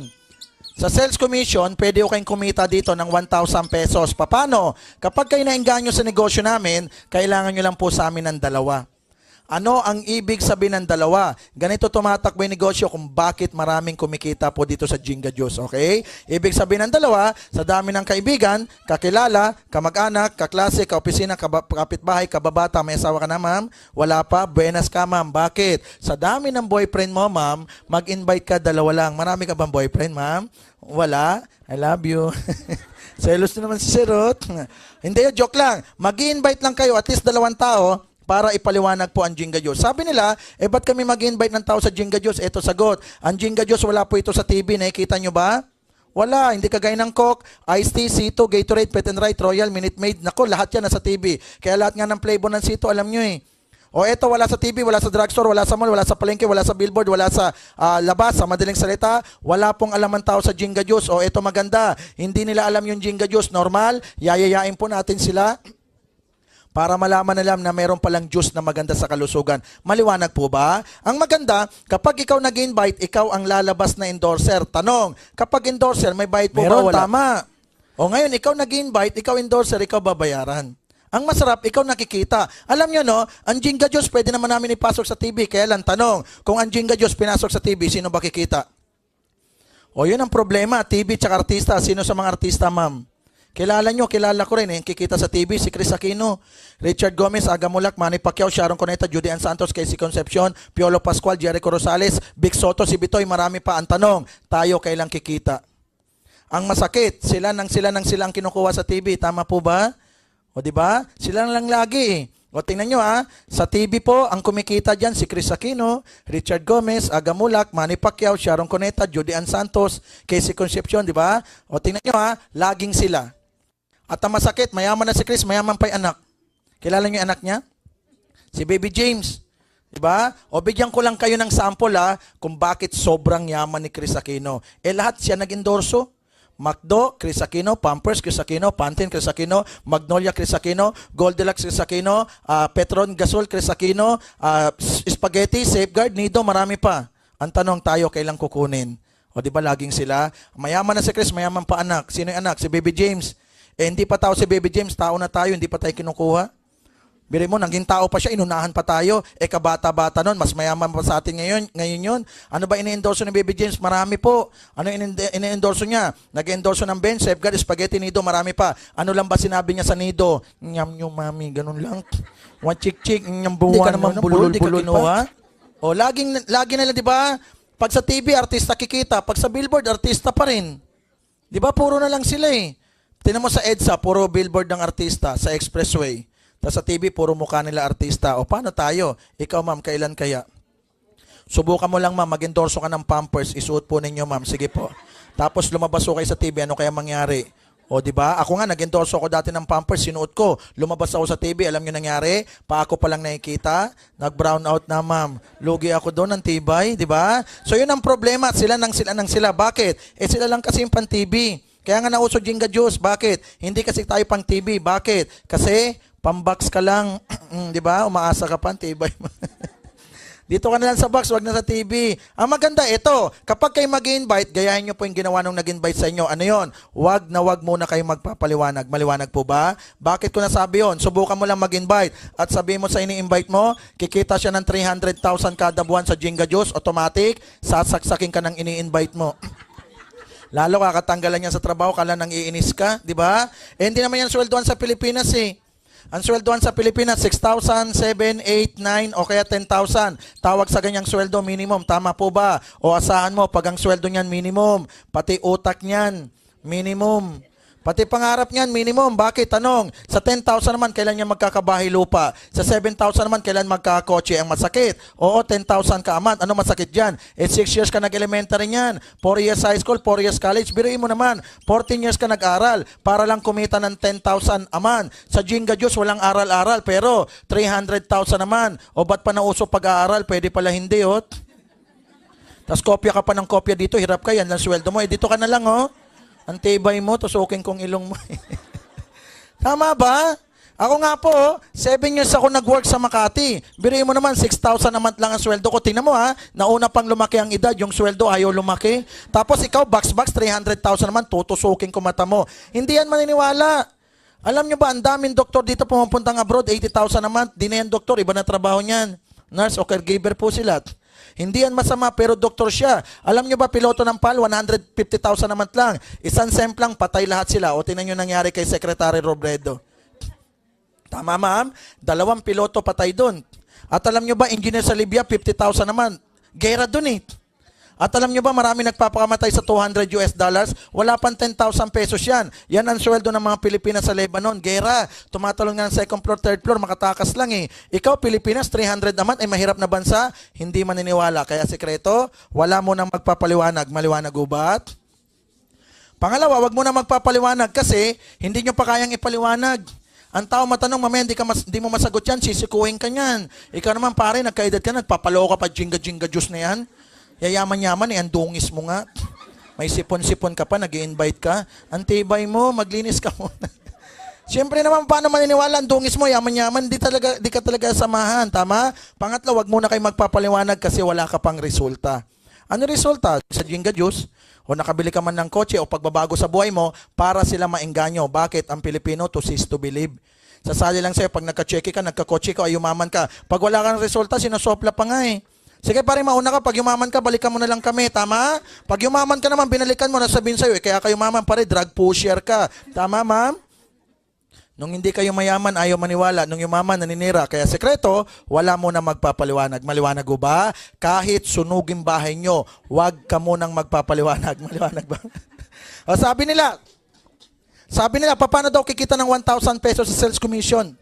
Sa sales commission, pwede ko kayong kumita dito ng 1,000 pesos. Paano? Kapag kayo nainganyo sa negosyo namin, kailangan nyo lang po sa amin ng dalawa. Ano ang ibig sabihin ng dalawa? Ganito tumatakbo yung negosyo kung bakit maraming kumikita po dito sa Jinga Juice, okay? Ibig sabihin ng dalawa, sa dami ng kaibigan, kakilala, kamag-anak, kaklase, kaopisina, kapitbahay, kababata, may asawa ka na, ma'am? Wala pa? Buenas ka, ma'am. Bakit? Sa dami ng boyfriend mo, ma'am, mag-invite ka dalawa lang. Marami ka bang boyfriend, ma'am? Wala? I love you. Selos na naman si Sirot. Hindi, joke lang. Mag-invite lang kayo, at least 2 tao, para ipaliwanag po ang Jinga Juice. Sabi nila, ba't kami mag-invite ng tao sa Jinga Juice? Ito sagot. Ang Jinga Juice, wala po ito sa TV. Nakikita nyo ba? Wala. Hindi kagaya ng Coke, Iced Tea, C2, Gatorade, Pet and Right, Royal, Minute Maid. Nako, lahat yan nasa TV. Kaya lahat nga ng flavor ng C2, alam nyo O eto, wala sa TV, wala sa drugstore, wala sa mall, wala sa palengke, wala sa billboard, wala sa labas, sa madaling salita. Wala pong alam ang tao sa Jinga Juice. O eto maganda. Hindi nila alam yung Jinga Juice. Normal, yayayain po natin sila para malaman nila na meron palang juice na maganda sa kalusugan. Maliwanag po ba? Ang maganda, kapag ikaw nag-invite, ikaw ang lalabas na endorser. Tanong, kapag endorser, may bayad po Meron, ba? Wala. Tama. O ngayon, ikaw nag-invite, ikaw endorser, ikaw babayaran. Ang masarap, ikaw nakikita. Alam nyo, no, ang Jinga Juice, pwede naman namin ipasok sa TV. Kaya lang, tanong, kung ang Jinga Juice pinasok sa TV, sino ba kikita? O yun ang problema, TV tsaka artista. Sino sa mga artista, ma'am? Kilala ko rin eh, kikita sa TV, si Chris Aquino, Richard Gomez, Aga Mulak, Manny Pacquiao, Sharon Cuneta, Judy Ann Santos, Casey Concepcion, Piolo Pascual, Jericho Rosales, Vic Soto, si Bitoy, marami pa. Ang tanong, tayo kailang kikita? Ang masakit, sila ang kinukuha sa TV, tama po ba? O di ba? Sila lang lagi eh. O tingnan nyo sa TV po, ang kumikita dyan si Chris Aquino, Richard Gomez, Aga Mulak, Manny Pacquiao, Sharon Cuneta, Judy Ann Santos, Casey Concepcion, di ba? O tingnan nyo laging sila. At ang masakit, mayaman na si Chris, mayaman pa yung anak. Kilala nyo yung anak niya? Si Baby James. Di ba? O bigyan ko lang kayo ng sample kung bakit sobrang yaman ni Chris Aquino. Lahat siya nag-endorso. McDo, Chris Aquino, Pampers, Chris Aquino, Pantene, Chris Aquino, Magnolia, Chris Aquino, Goldilocks, Chris Aquino, Petron Gasol, Chris Aquino, Spaghetti, Safeguard, Nido, marami pa. Ang tanong tayo, kailang kukunin? O di ba laging sila? Mayaman na si Chris, mayaman pa anak. Sino yung anak? Si Baby James. Hindi pa tao si Baby James, tao na tayo, hindi pa tayo kinukuha. Biri mo, naging tao pa siya, inunahan pa tayo. Kabata-bata nun, mas mayaman pa sa atin ngayon yun. Ano ba ini-endorso ni Baby James? Marami po. Ano ini-endorso niya? Nag-endorso ng Ben, Safeguard, Spaghetti, Nido, marami pa. Ano lang ba sinabi niya sa Nido? Nyam yung mami, ganun lang. One chick-chick, nyam buwan. Hindi ka naman bulol-bulol pa. O, lagi nila, di ba? Pag sa TV, artista kikita. Pag sa billboard, artista pa rin. Di ba? Puro na lang sila eh. Tinan mo sa EDSA, puro billboard ng artista sa expressway. Tapos sa TV, puro mukha nila artista. O paano tayo? Ikaw ma'am, kailan kaya? Subukan mo lang ma'am, mag-endorso ka ng Pampers, isuot po ninyo ma'am. Sige po. Tapos lumabas ko kayo sa TV, ano kaya mangyari? O di ba? Ako nga, nag-endorso ako dati ng Pampers, sinuot ko. Lumabas ako sa TV, alam niyo nangyari? Pa ako pa lang nakikita, nag-brown out na ma'am. Lugi ako doon ng tibay, di ba? So yun ang problema, sila. Bakit? Sila lang kasi yung pan-TV. Kaya nga nauso Jinga Juice. Bakit? Hindi kasi tayo pang TV. Bakit? Kasi pambox ka lang, di ba? Umaasa ka pa, tibay mo. Dito ka na lang sa box, wag na sa TV. Ang maganda ito, kapag kayo mag-invite, gayahin nyo po yung ginawa nung nag-invite sa inyo. Ano yon? Wag muna kayo magpapaliwanag. Maliwanag po ba? Bakit ko nasabi yon? Subukan mo lang mag-invite at sabihin mo sa ini-invite mo, kikita siya ng 300,000 kada buwan sa Jinga Juice, automatic, sasaksakin ka ng ini-invite mo. Lalo kakatanggalan niya sa trabaho, kala nang iinis ka, di ba? Hindi naman yan sweldoan sa Pilipinas eh. Ang sweldoan sa Pilipinas, 6,000, 7, 8, 9, o kaya 10,000. Tawag sa ganyang sweldo, minimum. Tama po ba? O asahan mo, pag ang sweldo niyan, minimum. Pati utak niyan, minimum. Pati pangarap niyan, minimum. Bakit? Tanong, sa 10,000 naman, kailan niya magkakabahay lupa? Sa 7,000 naman, kailan magkakotse? Ang masakit. Oo, 10,000 ka a month. Ano masakit dyan? 6 years ka nag-elementary niyan. 4 years high school, 4 years college. Biruin mo naman, 14 years ka nag-aral para lang kumita ng 10,000 a month. Sa Jinga Juice, walang aral-aral. Pero 300,000 naman. O ba't pa nauso pag-aaral? Pwede pala hindi, oh. Tapos kopya ka pa ng kopya dito, hirap ka, yan lang sweldo mo. Dito ka na lang, oh. Ang tibay mo, tusukin kong ilong mo. Tama ba? Ako nga po, 7 years ako nag-work sa Makati. Biruin mo naman, 6,000 a month lang ang sweldo ko. Tingnan mo nauna pang lumaki ang edad, yung sweldo ayaw lumaki. Tapos ikaw, box, 300,000 naman, tutusukin ko mata mo. Hindi yan maniniwala. Alam nyo ba, ang daming doktor dito pumupuntang abroad, 80,000 a month. Di na yan doktor, iba na trabaho niyan. Nurse o caregiver po sila. Hindi yan masama, pero doktor siya. Alam nyo ba, piloto ng PAL, 150,000 naman lang. Isang semplang, patay lahat sila. O tingnan nyo nangyari kay Secretary Robredo. Tama, ma'am? 2 piloto patay doon. At alam nyo ba, engineer sa Libya, 50,000 naman. Gera doon eh. At alam nyo ba, marami nagpapakamatay sa $200. Wala pang 10,000 pesos yan. Yan ang sweldo ng mga Pilipinas sa Lebanon. Gera, tumatalon nga ng second floor, third floor, makatakas lang eh. Ikaw, Pilipinas, 300 naman, mahirap na bansa, hindi maniniwala. Kaya sekreto, wala mo nang magpapaliwanag. Maliwanag ubat? Pangalawa, wag mo na magpapaliwanag kasi hindi nyo pa kayang ipaliwanag. Ang tao matanong, mamaya hindi mo masagot yan, sisikuhin ka yan. Ikaw naman pare, nagkaedad ka, nagpapaloko ka pa, jinga juice na yan. Yayaman-yaman ang dungis mo nga. May sipon-sipon ka pa, nag-i-invite ka. Ang tibay mo, maglinis ka muna. Siyempre naman, paano maniniwala ang dungis mo, yaman-yaman, di ka talaga samahan, tama? Pangatlo, wag muna kayo magpapaliwanag kasi wala ka pang resulta. Ano resulta? Sa Jinga Juice, o nakabili ka man ng kotse o pagbabago sa buhay mo para sila maengganyo. Bakit? Ang Pilipino, to cease to believe. Sasali lang sa'yo, pag nagka-check ka, nagka-kotse ka, ay umaman ka. Pag wala kang resulta, sinusopla pa nga eh. Sige pare, mauna ka. Pag yumaman ka, balikan mo na lang kami. Tama? Pag yumaman ka naman, binalikan mo na sabihin sa'yo, kaya kayo yumaman pare, drug pusher ka. Tama, ma'am? Nung hindi kayo mayaman, ayaw maniwala. Nung yumaman, naninira. Kaya sekreto, wala mo na magpapaliwanag. Maliwanag ho ba? Kahit sunugin bahay nyo, wag ka munang magpapaliwanag. Maliwanag ba? O sabi nila, paano daw kikita ng 1,000 pesos sa sales commission?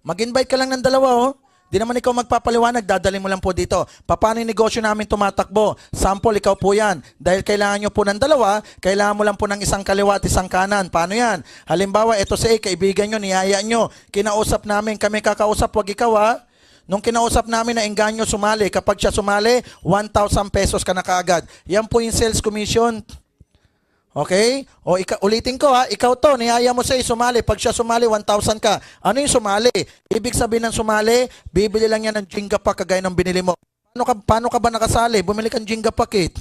Mag-invite ka lang ng dalawa, oh. Di naman ikaw magpapaliwanag, dadalhin mo lang po dito. Paano yung negosyo namin tumatakbo? Sample, ikaw po yan. Dahil kailangan nyo po ng dalawa, kailangan mo lang po ng isang kaliwa at isang kanan. Paano yan? Halimbawa, ito si A, kaibigan nyo, niyaya nyo. Kinausap namin, kami kakausap, wag ikaw ha. Nung kinausap namin na engganyo sumali, kapag siya sumali, 1,000 pesos ka na kaagad. Yan po yung sales commission. Okay? O ulitin ko ha, ikaw to, niyaya mo siya sumali. Pag siya sumali, 1,000 ka. Ano yung sumali? Ibig sabihin ng sumali, bibili lang yan ng Jenga pack kagaya ng binili mo. Paano ka ba nakasali? Bumili kang Jenga pack.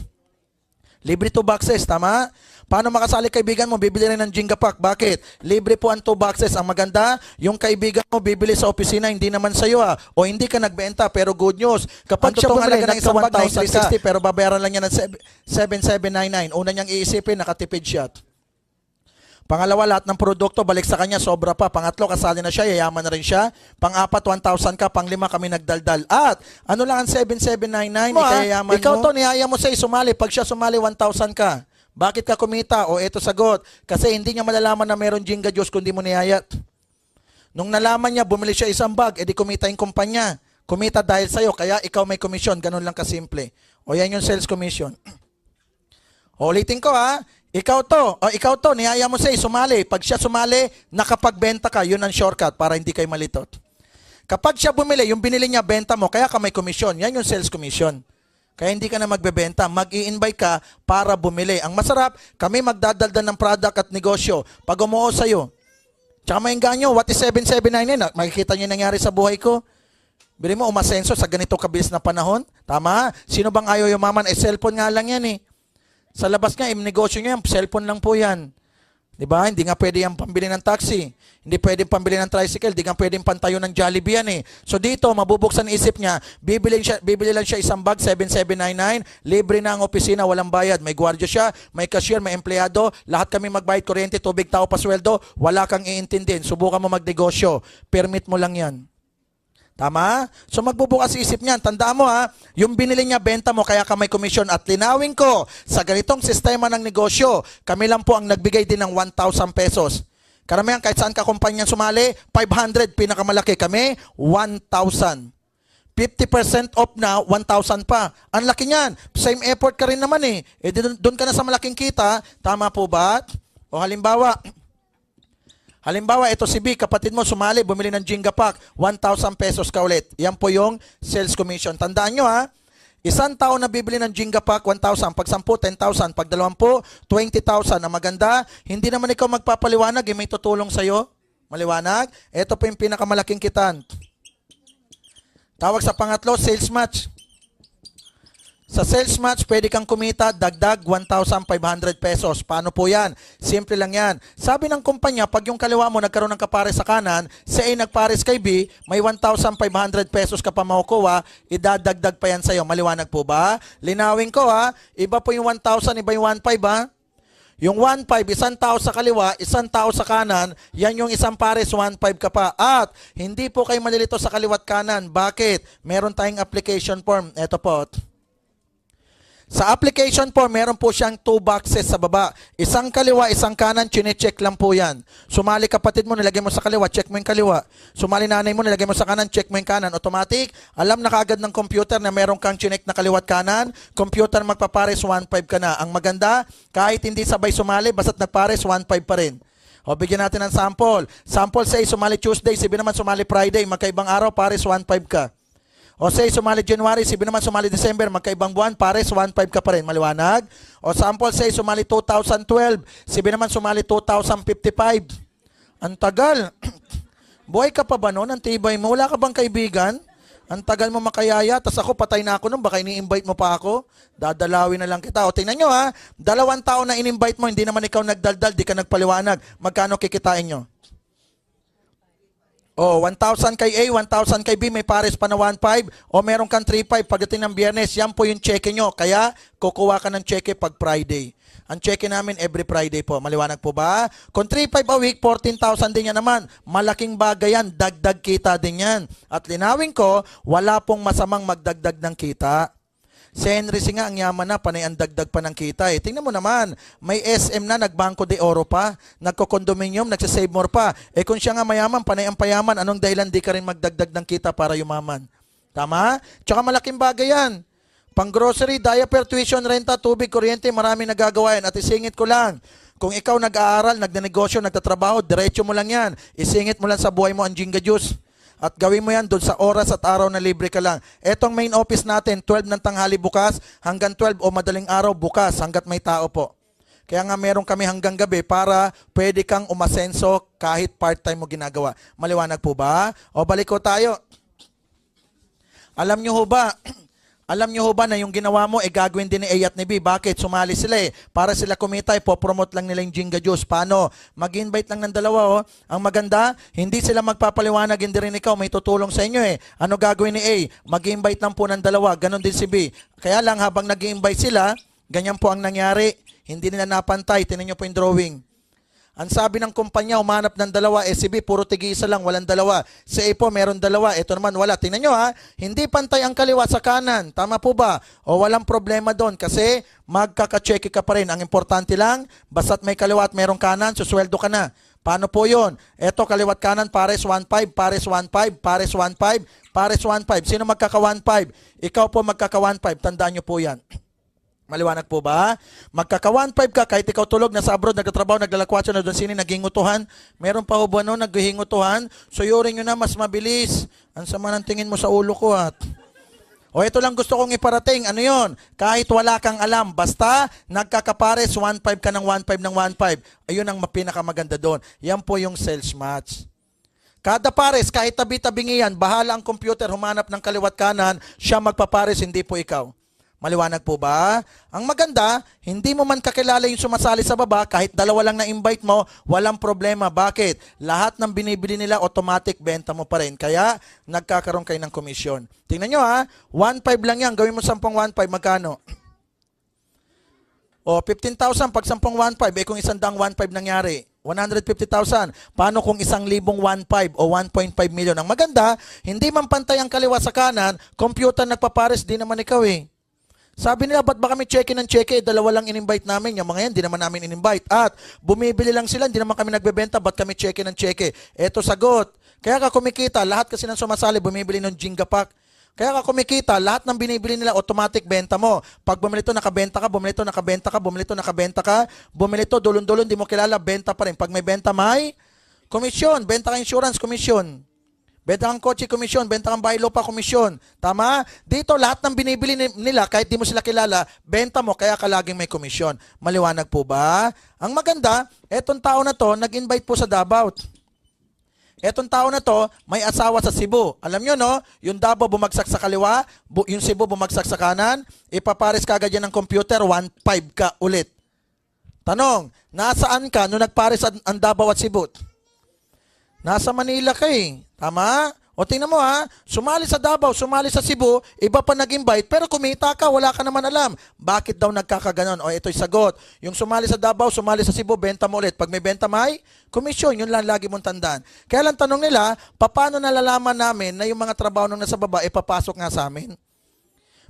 Libre 2 boxes, tama? Paano makasali kaibigan mo? Bibili rin ng Jenga pack. Bakit? Libre po ang 2 boxes. Ang maganda, yung kaibigan mo bibili sa opisina, hindi naman sa'yo ha. O hindi ka nagbenta, pero good news. Kapag siya bumili ng isang bag, 9,360, pero babayaran lang niya ng 7,799. Una niyang iisipin, nakatipid siya. Pangalawa, lahat ng produkto, balik sa kanya, sobra pa. Pangatlo, kasali na siya, yayaman na rin siya. Pang-apat, 1,000 ka. Pang-lima, kami nagdaldal. At, ano lang ang 7,799, ikayayaman mo? Ikaw to, niyaya mo sa'yo sumali. Pag siya sumali, 1,000 ka. Bakit ka kumita? O eto sagot. Kasi hindi niya malalaman na meron Jenga Diyos kundi mo niyayat. Nung nalaman niya, bumili siya isang bag, edi kumita yung kumpanya. Kumita dahil sa'yo, kaya ikaw may komisyon. Ganun lang kasimple. O yan yung sales commission. O ulitin ko ha. Ikaw to, niyaya mo sa'yo, sumali. Pag siya sumali, nakapagbenta ka. Yun ang shortcut para hindi kayo malitot. Kapag siya bumili, yung binili niya, benta mo, kaya ka may komisyon. Yan yung sales commission. Kaya hindi ka na magbebenta, mag-i-invite ka para bumili. Ang masarap, kami magdadaldal ng product at negosyo. Pag umuo sa'yo, tsaka maingganyo, what is 7,799? Makikita niyo yung nangyari sa buhay ko. Bili mo, umasenso sa ganito kabilis na panahon. Tama? Sino bang ayaw yumaman? Cellphone nga lang yan eh. Sa labas nga, negosyo niyo yan, cellphone lang po yan. Diba? Hindi nga pwede yung pambili ng taxi. Hindi pwede pambili ng tricycle. Hindi nga pwede pantayo ng Jollibee yan eh. So dito, mabubuksan isip niya, bibili lang siya isang bag, 7,799, libre na ang opisina, walang bayad. May gwardiya siya, may cashier, may empleyado, lahat kami magbayad, kuryente, tubig, tao, pasweldo, wala kang iintindihin. Subukan mo magnegosyo. Permit mo lang yan. Tama? So magbubukas isip niyan. Tandaan mo ha, yung binili niya, benta mo, kaya ka may komisyon. At linawin ko, sa ganitong sistema ng negosyo, kami lang po ang nagbigay din ng 1,000 pesos. Karamihan, kahit saan ka kumpanya sumali, 500, pinakamalaki. Kami, 1,000. 50% off na, 1,000 pa. Ang laki niyan. Same effort ka rin naman eh. Doon ka na sa malaking kita. Tama po ba? O halimbawa, ito si B, kapatid mo sumali, bumili ng Jenga pack, 1,000 pesos ka ulit. Yan po yung sales commission. Tandaan nyo ha, isang tao na bibili ng Jenga pack, 1,000. Pag 10, 10,000. Pag 20, 20,000. Ang maganda, hindi naman ikaw magpapaliwanag, may tutulong sa'yo. Maliwanag? Ito po yung pinakamalaking kitan. Tawag sa pangatlo, sales match. Sa sales match, pwede kang kumita dagdag 1,500 pesos. Paano po yan? Simple lang yan. Sabi ng kumpanya, pag yung kaliwa mo nagkaroon ng kapares sa kanan, si A nagpares kay B, may 1,500 pesos ka pa makukuha, idadagdag pa yan sa'yo. Maliwanag po ba? Linawin ko ha, iba po yung 1,000, iba yung 1,500 ha. Yung 1,500, isang tao sa kaliwa, isang tao sa kanan, yan yung isang pares, 1,500 ka pa. At hindi po kayo malilito sa kaliwat kanan. Bakit? Meron tayong application form. Ito po. Sa application form, meron po siyang 2 boxes sa baba. Isang kaliwa, isang kanan, chine-check lang po yan. Sumali kapatid mo, nilagay mo sa kaliwa, check mo yung kaliwa. Sumali nanay mo, nilagay mo sa kanan, check mo yung kanan. Automatic, alam na kaagad ng computer na meron kang chinek na kaliwat kanan. Computer magpapares, 1,500 ka na. Ang maganda, kahit hindi sabay sumali, basta't nagpares, 1,500 pa rin. O, bigyan natin ng sample. Sample say, sumali Tuesday, sabi naman sumali Friday, magkaibang araw, pares 1,500 ka. O say, sumali January, sabi naman sumali December, magkaibang buwan, pares 1,500 ka pa rin. Maliwanag? O sample say, sumali 2012, sabi naman sumali 2055. Ang tagal. Buhay ka pa ba noon? Ang tibay mo. Wala ka bang kaibigan? Ang tagal mo makayaya, tas ako patay na ako nun, baka ini-invite mo pa ako, dadalawin na lang kita. O tingnan nyo ha, 2 tao na in-invite mo, hindi naman ikaw nagdaldal, di ka nagpaliwanag, magkano kikitain nyo? O, 1,000 kay A, 1,000 kay B, may pares pa na 1,500 o meron kang 3,500 pagdating ng Biyernes, yan po yung cheque nyo. Kaya, kukuha ka ng cheque pag Friday. Ang cheque namin every Friday po. Maliwanag po ba? Kung 3,500 a week, 14,000 din yan naman. Malaking bagay yan. Dagdag kita din yan. At linawin ko, wala pong masamang magdagdag ng kita. Si Henry C nga, ang yaman na, panay ang dagdag pa ng kita eh. Tingnan mo naman, may SM na, nagbangko de oro pa, nagko-condominium, nagsasave more pa. Eh kung siya nga mayaman, panay ang payaman, anong dahilan di ka rin magdagdag ng kita para yumaman? Tama? Tsaka malaking bagay yan. Pang grocery, diaper, tuition, renta, tubig, kuryente, marami nagagawa yan. At isingit ko lang, kung ikaw nag-aaral, nagnegosyo, nagtatrabaho, diretso mo lang yan. Isingit mo lang sa buhay mo ang Jinga Juice. At gawin mo yan doon sa oras at araw na libre ka lang. Etong main office natin, 12 ng tanghali bukas, hanggang 12 o madaling araw bukas, hanggat may tao po. Kaya nga meron kami hanggang gabi para pwede kang umasenso kahit part-time mo ginagawa. Maliwanag po ba? O balik ko tayo. Alam nyo ho ba, na yung ginawa mo, gagawin din ni A at ni B. Bakit? Sumali sila eh. Para sila kumita, popromote lang nila yung Jinga Juice. Paano? Mag-invite lang ng dalawa. Oh. Ang maganda, hindi sila magpapaliwanag, hindi rin ikaw. May tutulong sa inyo eh. Ano gagawin ni A? Mag-invite lang po ng dalawa. Ganon din si B. Kaya lang habang nag-invite sila, ganyan po ang nangyari. Hindi nila napantay. Tingnan nyo po yung drawing. Ang sabi ng kumpanya, umanap ng dalawa, si B, puro tig-isa lang, walang dalawa. Si A po, meron dalawa, ito naman wala. Tingnan nyo ha, hindi pantay ang kaliwa sa kanan. Tama po ba? O walang problema doon kasi magkaka-check ka pa rin. Ang importante lang, basta't may kaliwa at merong kanan, susweldo ka na. Paano po yun? Ito, kaliwat kanan, pares 1,500, pares 1,500, pares 1,500, pares 1,500. Sino magkaka 1,500? Ikaw po magkaka 1,500. Tandaan nyo po yan. Maliwanag po ba? Magkaka 1,500 ka kahit ikaw tulog, nasa abroad, nagtatrabaho, naglalakwatso, na doon sini, naghingutuhan. Meron pa ho ba no, naghingutuhan? Suyurin nyo na, mas mabilis. Ang sama ng tingin mo sa ulo ko at... O ito lang gusto kong iparating. Ano yon? Kahit wala kang alam, basta nagkakapares, 1,500 ka ng 1,500 ng 1,500. Ayun ang pinakamaganda doon. Yan po yung sales match. Kada pares, kahit tabi-tabingi yan, bahala ang computer, humanap ng kaliwat kanan, siya magpapares, hindi po ikaw. Maliwanag po ba? Ang maganda, hindi mo man kakilala yung sumasali sa baba, kahit dalawa lang na-invite mo, walang problema. Bakit? Lahat ng binibili nila, automatic benta mo pa rin. Kaya, nagkakaroon kayo ng komisyon. Tingnan nyo ha, 1,500 lang yan. Gawin mo 10 1,500, magkano? O, 15,000 pag 10 1,500, kung 100 1,500 nangyari, 150,000. Paano kung 1,000 1,500 o 1.5 million? Ang maganda, hindi man pantay ang kaliwa sa kanan, computer nagpapares, di naman ikaw eh. Sabi nila, ba't ba kami check-in ng check-in? Dalawa lang in-invite namin. Yung mga yan, di naman namin in-invite. At bumibili lang sila, hindi naman kami nagbebenta. Ba't kami check-in ng check-in? Eto sagot. Kaya ka kumikita, lahat kasi ng sumasali, bumibili ng Jinga Pack. Kaya ka kumikita, lahat ng binibili nila, automatic benta mo. Pag bumili ito, nakabenta ka, bumili ito, nakabenta ka, bumili ito, nakabenta ka, bumili ito, dulon-dulon, di mo kilala, benta pa rin. Pag may benta, may komisyon. Benta ka insurance, komisyon. Benta kang kotse, komisyon. Benta kang bahay lupa, komisyon. Tama? Dito, lahat ng binibili nila, kahit di mo sila kilala, benta mo, kaya ka laging may komisyon. Maliwanag po ba? Ang maganda, etong tao na to, nag-invite po sa Davao. Etong tao na to, may asawa sa Cebu. Alam nyo, no? Yung Davao bumagsak sa kaliwa, yung Cebu bumagsak sa kanan, ipapares ka agad yan ng computer, 1,500 ka ulit. Tanong, nasaan ka nung nagpares ang Davao at Cebu? Nasa Manila ka eh. Tama? O tingnan mo ha, sumali sa Davao, sumali sa Cebu, iba pa nag-invite, pero kumita ka, wala ka naman alam. Bakit daw nagkakaganon? O ito'y sagot. Yung sumali sa Davao, sumali sa Cebu, benta mo ulit. Pag may benta may, komisyon, yun lang lagi mong tandaan. Kaya lang tanong nila, paano nalalaman namin na yung mga trabaho nung nasa baba, papasok nga sa amin?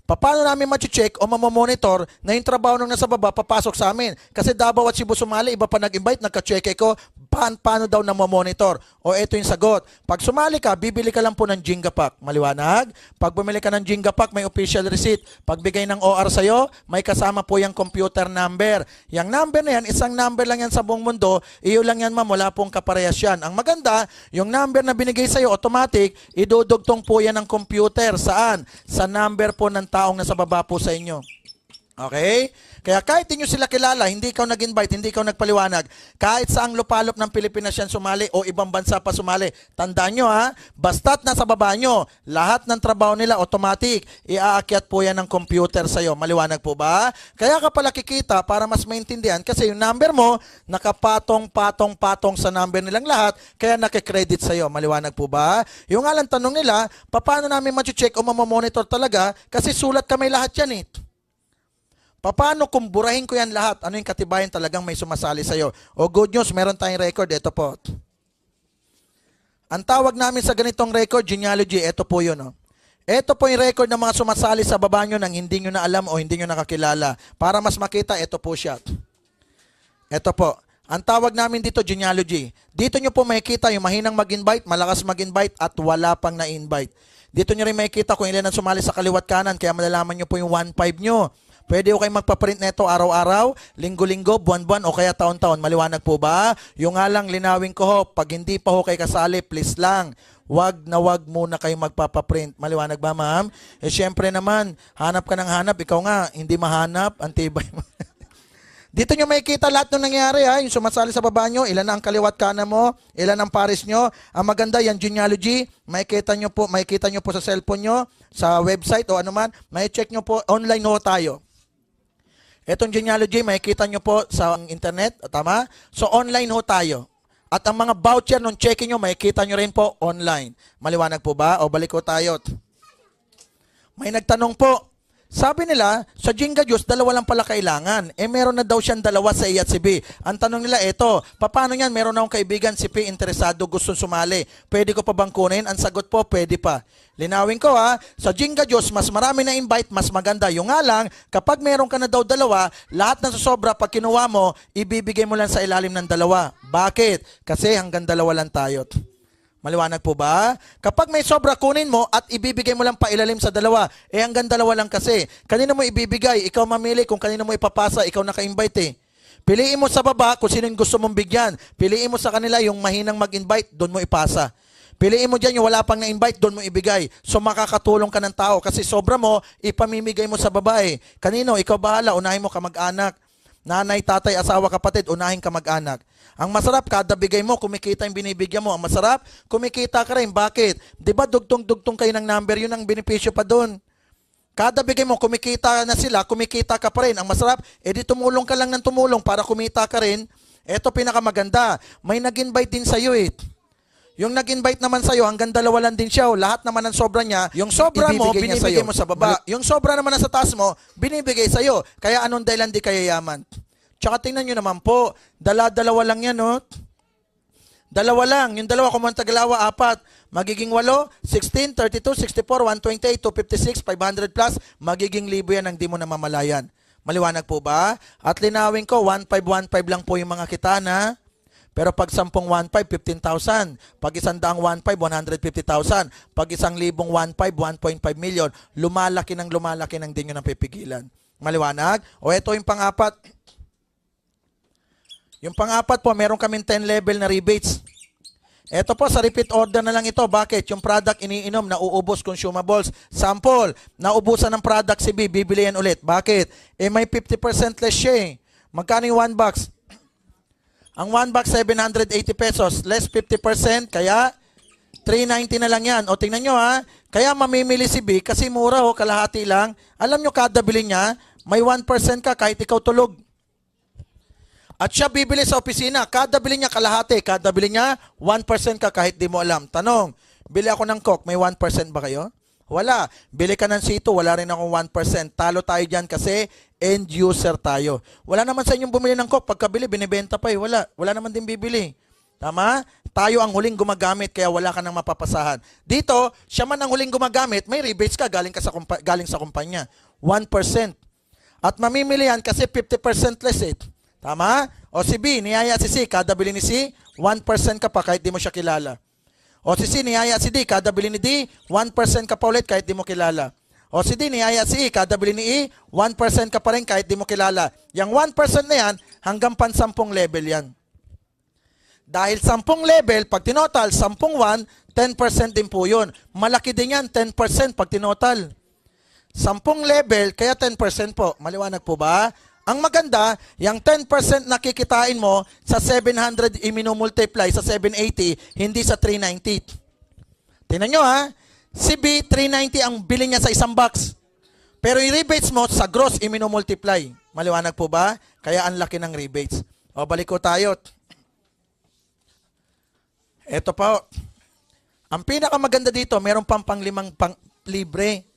Paano namin ma-check o mamamonitor na yung trabaho nung nasa baba papasok sa amin? Kasi Davao at Cebu sumali, iba pa nag-invite, nagka-check ko, paano daw na mamonitor? O eto yung sagot. Pag sumali ka, bibili ka lang po ng Jinga Pack. Maliwanag? Pag bumili ka ng Jinga Pack, may official receipt. Pag bigay ng OR sa'yo, may kasama po yung computer number. Yung number na yan, isang number lang yan sa buong mundo, iyo lang yan ma'am, wala pong kaparehas yan. Ang maganda, yung number na binigay sa'yo, automatic, idudugtong po yan ng computer. Saan? Sa number po ng taong nasa baba po sa inyo. Okay? Kaya kahit hindi nyo sila kilala, hindi ikaw nag-invite, hindi ikaw nagpaliwanag, kahit saang lupalop ng Pilipinas yan sumali o ibang bansa pa sumali, tandaan nyo ha, basta't nasa baba nyo, lahat ng trabaho nila automatic, iaakyat po yan ng computer sa'yo. Maliwanag po ba? Kaya ka pala kikita para mas maintindihan kasi yung number mo, nakapatong-patong-patong sa number nilang lahat, kaya nakikredit sa'yo. Maliwanag po ba? Yung nga lang tanong nila, paano namin ma-check o mamamonitor talaga kasi sulat kami lahat yan eh. Paano kung burahin ko yan lahat? Ano yung katibayan talagang may sumasali sa'yo? O good news, meron tayong record. Ito po. Ang tawag namin sa ganitong record, genealogy. Ito po yun. Oh. Ito po yung record ng mga sumasali sa baba nyo nang hindi nyo na alam o hindi nyo nakakilala. Para mas makita, ito po siya. Ito po. Ang tawag namin dito, genealogy. Dito nyo po makikita yung mahinang mag-invite, malakas mag-invite, at wala pang na-invite. Dito nyo rin makikita kung ilan ang sumali sa kaliwat kanan, kaya malalaman nyo po yung 1.5 nyo. Pwede ko kayong magpaprint nito araw-araw, linggo-linggo, buwan-buwan o kaya taon-taon. Maliwanag po ba? Yung nga lang linawin ko ho, pag hindi pa ho kayo kasali, please lang, wag na wag muna kayo magpapaprint. Maliwanag ba, ma'am? Eh syempre naman, hanap ka ng hanap, ikaw nga, hindi mahanap, antibay mo. Dito nyo makikita lahat ng nangyari ha, yung sumasali sa baba nyo, ilan ang kaliwat kanan mo, ilan ang pares nyo. Ang maganda, yan genealogy, makikita nyo po sa cellphone nyo, sa website o anuman, may check nyo po, online ho tayo. Etong genealogy, makikita nyo po sa internet, tama? So, online ho tayo. At ang mga voucher nung checking nyo, makikita nyo rin po online. Maliwanag po ba? O balik ko tayo. May nagtanong po, sabi nila, sa Jinga Juice, dalawa lang pala kailangan. Eh, meron na daw siyang dalawa sa A at si B. Ang tanong nila, eto, paano yan? Meron na akong kaibigan, si P, interesado, gusto sumali. Pwede ko pa bang kunin? Ang sagot po, pwede pa. Linawin ko ha, sa Jinga Juice, mas marami na invite, mas maganda. Yung nga lang, kapag meron ka na daw dalawa, lahat ng susobra, pag kinuha mo, ibibigay mo lang sa ilalim ng dalawa. Bakit? Kasi hanggang dalawa lang tayo. Maliwanag po ba? Kapag may sobra, kunin mo at ibibigay mo lang pa ilalim sa dalawa. Eh hanggang dalawa lang kasi. Kanino mo ibibigay? Ikaw mamili kung kanino mo ipapasa. Ikaw naka-invite eh. Piliin mo sa baba kung sino yung gusto mong bigyan. Piliin mo sa kanila yung mahinang mag-invite, doon mo ipasa. Piliin mo dyan yung wala pang na-invite, doon mo ibigay. So makakatulong ka ng tao kasi sobra mo, ipamimigay mo sa babae. Kanino? Ikaw bahala, unahin mo kamag-anak. Nanay, tatay, asawa, kapatid, unahin kamag-anak. Ang masarap, kada bigay mo, kumikita yung binibigyan mo. Ang masarap, kumikita ka rin. Bakit? Di ba dugtong-dugtong kayo ng number, yun ang benepisyo pa doon. Kada bigay mo, kumikita na sila, kumikita ka pa rin. Ang masarap, edi tumulong ka lang ng tumulong para kumita ka rin. Eto pinakamaganda, may nag-invite din sa'yo eh. Yung nag-invite naman sa'yo, hanggang dalawa lang din siya. Lahat naman ng sobra niya, yung sobra mo, binibigay mo sa baba. Yung sobra naman na sa taas mo, binibigay sa'yo. Kaya anong dahilan di kaya yaman? Tsaka tingnan nyo naman po, dala-dalawa lang yan, no? Dalawa lang. Yung dalawa, kung tagalawa, 4. Magiging 8, 16, 32, 64, 128, 256, 500 plus. Magiging 1,000 yan ang di mo namamalayan. Maliwanag po ba? At linawin ko, 1,515 lang po yung mga kita na. Pero pag 10 1,500, 15,000. Pag 100 1,500, 150,000. Pag 1,000 1,500, 1.5 million. Lumalaki ng di nyo nang pipigilan. Maliwanag? O ito yung pang-apat. Yung pang-apat po, meron kaming 10 level na rebates. Ito po, sa repeat order na lang ito. Bakit? Yung product iniinom, nauubos consumables. Sample, naubusan ng product si B, bibili yan ulit. Bakit? Eh may 50% less siya eh. Magkano yung 1 box? Ang 1 box, 780 pesos. Less 50%, kaya 390 na lang yan. O tingnan nyo ha, kaya mamimili si B kasi mura ho, kalahati lang. Alam nyo, kada bili niya, may 1% ka kahit ikaw tulog. At siya bibili sa opisina, kada bili niya kalahati, kada bili niya 1% ka kahit di mo alam. Tanong, bili ako ng Coke, may 1% ba kayo? Wala. Bili ka ng Sito, wala rin akong 1%. Talo tayo dyan kasi end user tayo. Wala naman sa inyong bumili ng Coke, pagkabili, binibenta pa eh. Wala naman din bibili. Tama? Tayo ang huling gumagamit kaya wala ka nang mapapasahan. Dito, siya man ang huling gumagamit, may rebates ka galing sa kumpanya. 1%. At mamimili yan kasi 50% less eh. Tama? O si B, niyaya si C, kada bili ni C, 1% ka pa kahit di mo siya kilala. O si C, niyaya si D, kada bili ni D, 1% ka pa ulit kahit di mo kilala. O si D, niyaya si E, kada bili ni E, 1% ka pa rin kahit di mo kilala. Yang 1% na yan, hanggang pan-10 level yan. Dahil 10 level, pag tinotal, 10 1, 10% din po yun. Malaki din yan, 10% pag tinotal. 10 level, kaya 10% po. Maliwanag po ba? Ang maganda, yung 10% na kikitain mo sa 700 i-multiply sa 780, hindi sa 390. Tingnan nyo ha, si B, 390 ang bili niya sa isang box. Pero yung rebates mo sa gross i-multiply. Maliwanag po ba? Kaya ang laki ng rebates. O balik ko tayo. Ito po. Ang pinakamaganda dito, meron pang panglimang libre.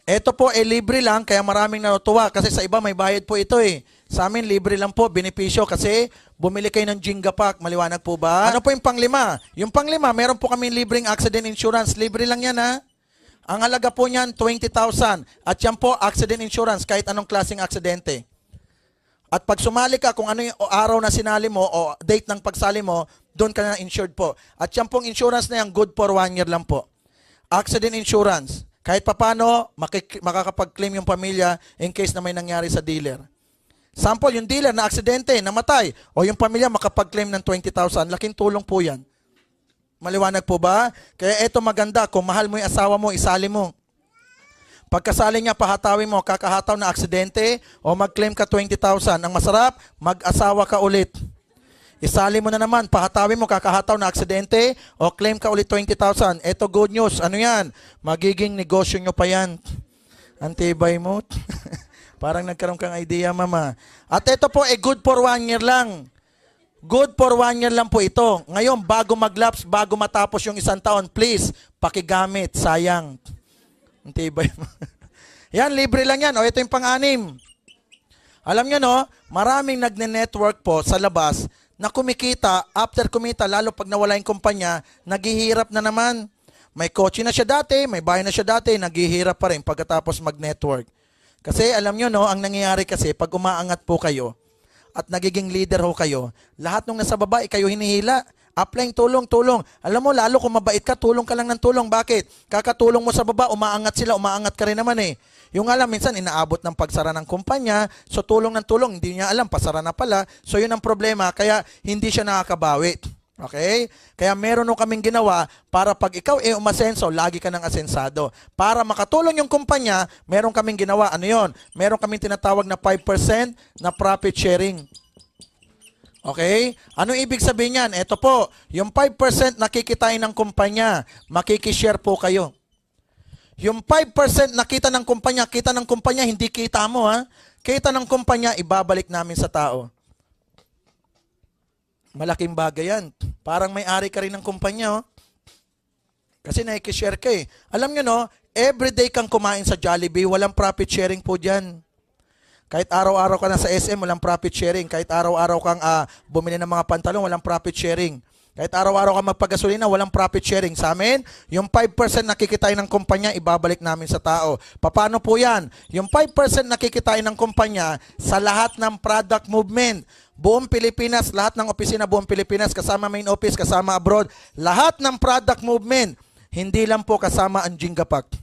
Ito po libre lang, kaya maraming natutuwa. Kasi sa iba may bayad po ito eh. Sa amin, libre lang po, benepisyo. Kasi bumili kayo ng Jenga Pack. Maliwanag po ba? Ano po yung panglima? Yung panglima, meron po kami libreng accident insurance. Libre lang yan ha. Ang halaga po niyan, 20,000. At yan po, accident insurance, kahit anong klaseng aksidente. At pag sumali ka, kung ano yung araw na sinali mo o date ng pagsali mo, doon ka na insured po. At yan pong insurance na yan, good for 1 year lang po. Accident insurance. Kahit papano, makakapag-claim yung pamilya in case na may nangyari sa dealer. Sample, yung dealer na aksidente, namatay, o yung pamilya makapag-claim ng 20,000, laking tulong po yan. Maliwanag po ba? Kaya eto maganda, kung mahal mo yung asawa mo, isali mo. Pagkasali niya, pahatawin mo, kakahataw na aksidente, o mag-claim ka 20,000. Ang masarap, mag-asawa ka ulit. Isali mo na naman, pahatawin mo, kakahataw na aksidente, o claim ka ulit 20,000. Ito good news, ano yan? Magiging negosyo nyo pa yan. Antibay mo. Parang nagkaroon kang idea, mama. At ito po, good for 1 year lang. Good for 1 year lang po ito. Ngayon, bago mag-lapse, bago matapos yung 1 taon, please, pakigamit, sayang. Antibay mo. Yan, libre lang yan. O, ito yung pang-anim. Alam nyo, no, maraming nagne-network po sa labas na kumikita, after kumita, lalo pag nawala yung kumpanya, naghihirap na naman. May kotse na siya dati, may bahay na siya dati, naghihirap pa rin pagkatapos mag-network. Kasi alam nyo, no, ang nangyayari kasi, pag umaangat po kayo, at nagiging leader ho kayo, lahat nung nasa baba, kayo hinihila. Applying tulong. Alam mo, lalo kung mabait ka, tulong ka lang ng tulong. Bakit? Kakatulong mo sa baba, umaangat sila, umaangat ka rin naman eh. Yung alam, minsan inaabot ng pagsara ng kumpanya, so tulong ng tulong, hindi niya alam, pasara na pala. So yun ang problema, kaya hindi siya nakakabawi. Okay? Kaya meron nung kaming ginawa para pag ikaw umasenso, lagi ka ng asensado. Para makatulong yung kumpanya, meron kaming ginawa. Ano yun? Meron kaming tinatawag na 5% na profit sharing. Okay? Ano ibig sabihin yan? Ito po, yung 5% nakikitain ng kumpanya, makikishare po kayo. Yung 5% nakita ng kumpanya, hindi kita mo ha. Kita ng kumpanya, ibabalik namin sa tao. Malaking bagay yan. Parang may-ari ka rin ng kumpanya. Oh. Kasi nakikishare ka eh. Alam nyo no, everyday kang kumain sa Jollibee, walang profit sharing po dyan. Kahit araw-araw ka na sa SM, walang profit sharing. Kahit araw-araw kang bumili ng mga pantalon, walang profit sharing. Kahit araw-araw ka magpagasolina, walang profit sharing. Sa amin, yung 5% nakikitain ng kumpanya, ibabalik namin sa tao. Paano po yan? Yung 5% nakikitain ng kumpanya sa lahat ng product movement. Buong Pilipinas, lahat ng opisina buong Pilipinas, kasama main office, kasama abroad, lahat ng product movement, hindi lang po kasama ang Jenga Pack.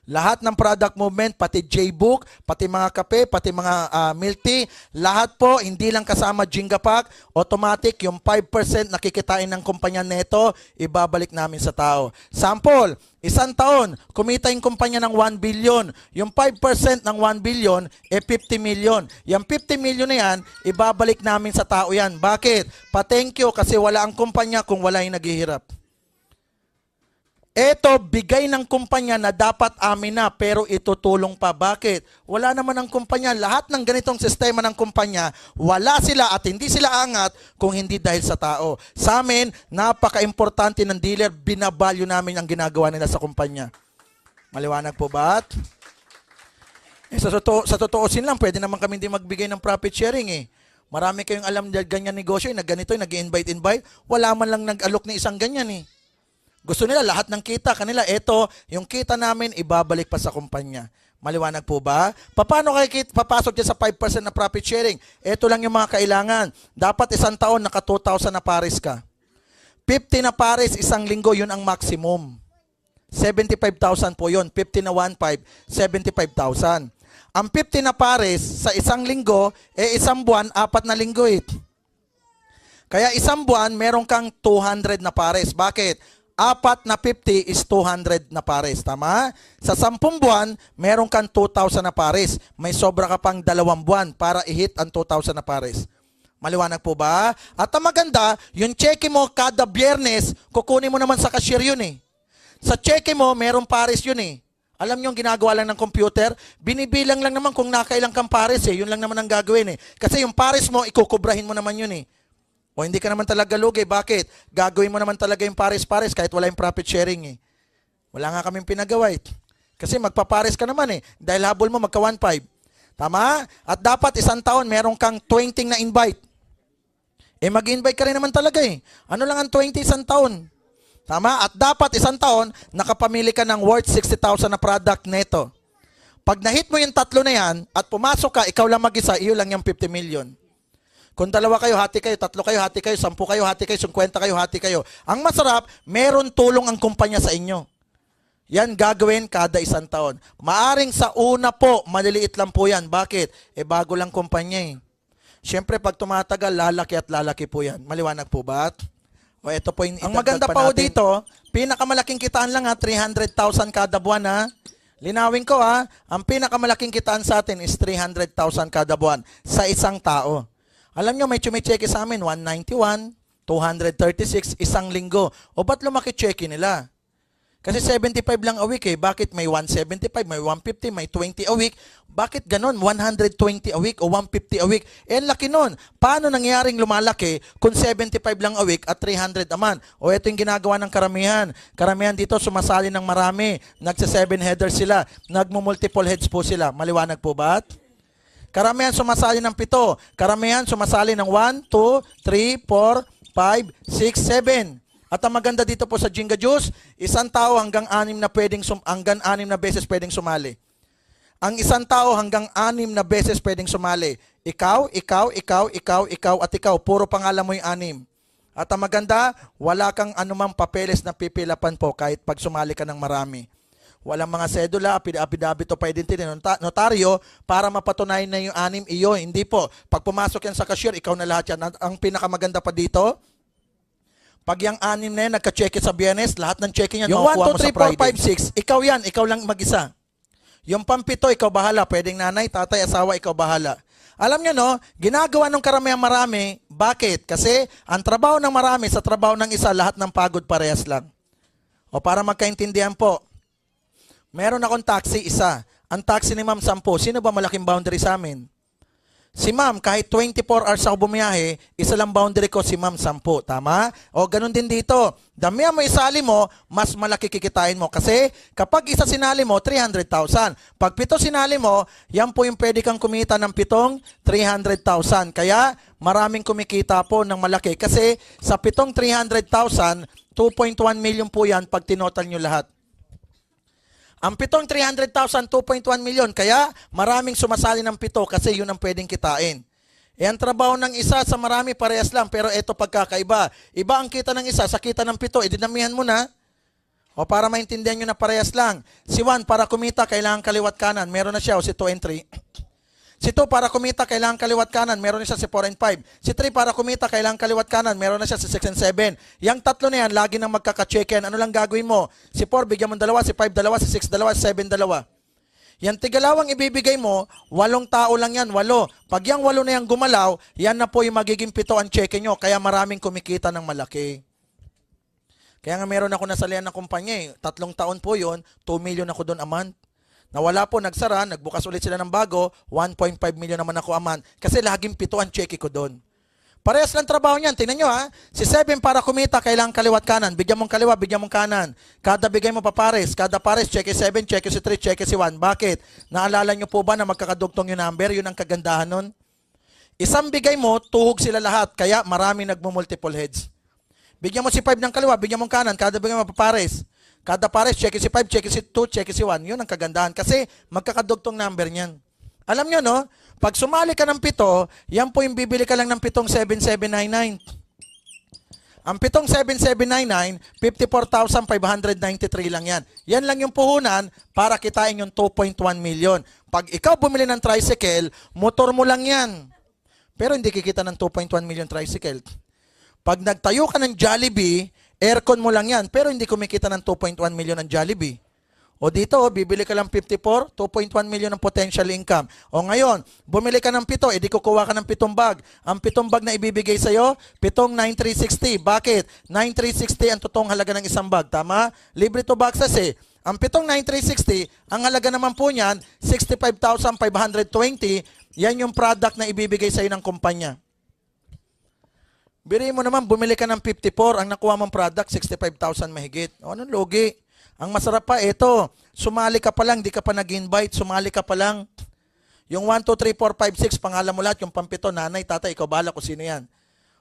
Lahat ng product movement, pati J-Book, pati mga kape, pati mga milk tea, lahat po, hindi lang kasama Jenga Pack, automatic, yung 5% nakikitain ng kumpanya neto, ibabalik namin sa tao. Sample, 1 taon, kumita yung kumpanya ng 1 billion. Yung 5% ng 1 billion, 50 million. Yung 50 million na yan, ibabalik namin sa tao yan. Bakit? Pa-thank you kasi wala ang kumpanya kung wala yung naghihirap. Ito, bigay ng kumpanya na dapat amin na, pero itutulong pa. Bakit? Wala naman ang kumpanya. Lahat ng ganitong sistema ng kumpanya, wala sila at hindi sila angat kung hindi dahil sa tao. Sa amin, napaka-importante ng dealer, binabalyo namin ang ginagawa nila sa kumpanya. Maliwanag po ba? Sa totoosin lang, pwede naman kami hindi magbigay ng profit sharing eh. Marami kayong alam na ganyan negosyo, na ganito, nag-invite. Wala man lang nag-alok na isang ganyan eh. Gusto nila lahat ng kita kanila. Ito, yung kita namin, ibabalik pa sa kumpanya. Maliwanag po ba? Paano kayo papasok dyan sa 5% na profit sharing? Ito lang yung mga kailangan. Dapat 1 taon, naka 2,000 na pares ka. 50 na pares, 1 linggo, yun ang maximum. 75,000 po yun. 50 na 1,500, 75,000. Ang 50 na pares sa 1 linggo, 1 buwan, 4 na linggo eh. Kaya 1 buwan, meron kang 200 na pares. Bakit? apat na 50 is 200 na pares. Tama? Sa 10 buwan, meron kang 2,000 na pares. May sobra ka pang 2 buwan para i-hit ang 2,000 na pares. Maliwanag po ba? At ang maganda, yung cheque mo kada biyernes, kukunin mo naman sa cashier yun eh. Sa cheque mo, merong pares yun eh. Alam nyo, ang ginagawa lang ng computer, binibilang lang naman kung nakailang kang pares eh. Yun lang naman ang gagawin eh. Kasi yung pares mo, ikukubrahin mo naman yun eh. O hindi ka naman talaga lugi. Bakit? Gagawin mo naman talaga yung pares-pares kahit wala yung profit sharing eh. Wala nga kaming pinagawa eh. Kasi magpapares ka naman eh. Dahil habol mo magka 1.5. Tama? At dapat isang taon meron kang 20 na invite. Eh mag-invite ka rin naman talaga eh. Ano lang ang 20 isang taon? Tama? At dapat isang taon nakapamili ka ng worth 60,000 na product neto. Pag na-hit mo yung tatlo na yan at pumasok ka, ikaw lang mag-isa, iyo lang yung 50 million. Kung dalawa kayo, hati kayo, tatlo kayo, hati kayo, 10 kayo, hati kayo, 50 kayo, hati kayo. Ang masarap, meron tulong ang kumpanya sa inyo. Yan gagawin kada isang taon. Maaring sa una po, maliliit lang po yan. Bakit? Eh bago lang kumpanya eh. Siyempre pag tumatagal, lalaki at lalaki po yan. Maliwanag po ba? O ito po yung ang maganda pa po dito, pinakamalaking kitaan lang ha, 300,000 kada buwan ha. Linawin ko ha, ang pinakamalaking kitaan sa atin is 300,000 kada buwan sa isang tao. Alam nyo, may chumicheke sa amin, 191, 236, isang linggo. O ba't lumaki cheke nila? Kasi 75 lang a week eh. Bakit may 175, may 150, may 20 a week? Bakit ganon? 120 a week o 150 a week? Eh, laki nun. Paano nangyaring lumalaki kung 75 lang a week at 300 a month? O ito yung ginagawa ng karamihan. Karamihan dito sumasali ng marami. Nagsa 7 headers sila. Nagmo-multiple heads po sila. Maliwanag po ba? Karamihan sumasali ng 7. Karamihan sumasali ng 1, 2, 3, 4, 5, 6, 7. At ang maganda dito po sa Jinga Juice, isang tao hanggang 6 na beses pwedeng sumali. Ang isang tao hanggang 6 na beses pwedeng sumali. Ikaw, at ikaw. Puro pangalan mo yung 6. At ang maganda, wala kang anumang papeles na pipilapan po kahit pag sumali ka ng marami. Walang mga sedula, affidavit of identity, notaryo, para mapatunayan na yung 6 iyo. Hindi po. Pag pumasok yan sa cashier, ikaw na lahat yan. Ang pinakamaganda pa dito, pag yung 6 na yan, nagka-check sa biyernes, lahat ng checking yan, yung 1, 2, 3, 4, 5, 6, ikaw yan, ikaw lang mag-isa. Yung pang-7, ikaw bahala. Pwedeng nanay, tatay, asawa, ikaw bahala. Alam nyo no, ginagawa ng karamihan marami. Bakit? Kasi ang trabaho ng marami sa trabaho ng isa, lahat ng pagod parehas lang. O para magkaintindihan po, meron akong taxi, isa. Ang taxi ni ma'am, 10. Sino ba malaking boundary sa amin? Si ma'am, kahit 24 hours ako bumiyahe, isa lang boundary ko, si ma'am, 10. Tama? O ganun din dito. Damihan mo isali mo, mas malaki kikitain mo. Kasi kapag isa sinali mo, 300,000. Pag 7 sinali mo, yan po yung pwede kang kumita ng 7, 300,000. Kaya maraming kumikita po ng malaki. Kasi sa 7, 300,000, 2.1 million po yan pag tinotal nyo lahat. Ang 7, 300,000, 2.1 million. Kaya maraming sumasali ng 7 kasi yun ang pwedeng kitain. E ang trabaho ng isa sa marami parehas lang, pero ito pagkakaiba. Iba ang kita ng isa sa kita ng 7, dinamihan mo na. O para maintindihan nyo na parehas lang. Si 1 para kumita, kailangan kaliwat kanan. Meron na siya, o si 2 and 3. Si 2 para kumita, kailangan kaliwat kanan. Meron na siya si 4 and 5. Si 3 para kumita, kailangan kaliwat kanan. Meron na siya si 6 and 7. Yang tatlo na yan, lagi nang magkaka-checken. Ano lang gagawin mo? Si 4, bigyan mo 2. Si 5, 2. Si 6, 2. Si 7, 2. Yan tigalawang ibibigay mo, 8 tao lang yan, 8. Pag yung 8 na yan gumalaw, yan na po yung magiging 7 ang cheque nyo. Kaya maraming kumikita ng malaki. Kaya nga meron ako nasalihan ng kumpanya eh. 3 taon po yun, 2 million ako doon a month. Nawala po, nagsara, nagbukas ulit sila ng bago, 1.5 million naman ako a month. Kasi laging 7 ang cheque ko doon. Parehas lang trabaho niyan. Tingnan nyo ha. Si 7 para kumita, kailangan kaliwat kanan. Bigyan mong kaliwa, bigyan mong kanan. Kada bigay mo pa pares. Kada pares, cheque 7, cheque si 3, cheque si 1. Bakit? Naalala nyo po ba na magkakadugtong yung number? Yun ang kagandahan nun. Isang bigay mo, tuhog sila lahat. Kaya marami nagmo-multiple heads. Bigyan mo si 5 ng kaliwa, bigyan mong kanan. Kada bigay mo pa pares. Kada pares, cheque si 5, cheque si 2, cheque si 1. Yun ang kagandahan. Kasi magkakadugtong number niyan. Alam nyo, no? Pag sumali ka ng 7, yan po yung bibili ka lang ng 7, 7,799. Ang 7, 7,799, 54,593 lang yan. Yan lang yung puhunan para kitain yung 2.1 million. Pag ikaw bumili ng tricycle, motor mo lang yan. Pero hindi kikita ng 2.1 million tricycle. Pag nagtayo ka ng Jollibee, Aircon mo lang yan, pero hindi kumikita ng 2.1 million ng Jollibee. O dito, bibili ka lang 54, 2.1 million ng potential income. O ngayon, bumili ka ng 7, edi kukuha ka ng 7 bag. Ang 7 bag na ibibigay sa'yo, 7 9,360. Bakit? 9,360 ang totoong halaga ng isang bag. Tama? Libre to boxes eh. Ang 7 9,360, ang halaga naman po niyan, 65,520. Yan yung product na ibibigay sa'yo ng kumpanya. Biriin mo naman, bumili ka ng 54, ang nakuha mong product, 65,000 mahigit. O anong logi? Ang masarap pa, ito, sumali ka pa lang, di ka pa nag-invite, sumali ka pa lang. Yung 1, 2, 3, 4, 5, 6, pangalan mo lahat, yung pampito, nanay, tatay, ikaw bahala kung sino yan.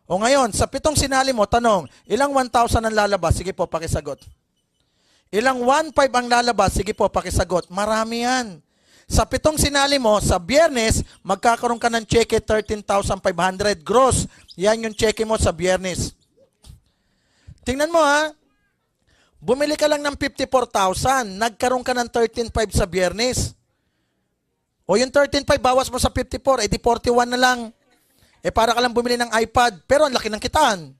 O ngayon, sa 7 sinali mo, tanong, ilang 1,000 ang lalabas? Sige po, pakisagot. Ilang 1,500 ang lalabas? Sige po, pakisagot. Marami yan. Sa 7 sinali mo, sa Biyernes, magkakaroon ka ng cheque 13,500 gross. Yan yung cheque mo sa Biyernes. Tingnan mo ha. Bumili ka lang ng 54,000, nagkaroon ka ng 13,500 sa Biyernes. O yung 13,500 bawas mo sa 54, edi 41 na lang. Eh para ka lang bumili ng iPad, pero ang laki ng kitaan.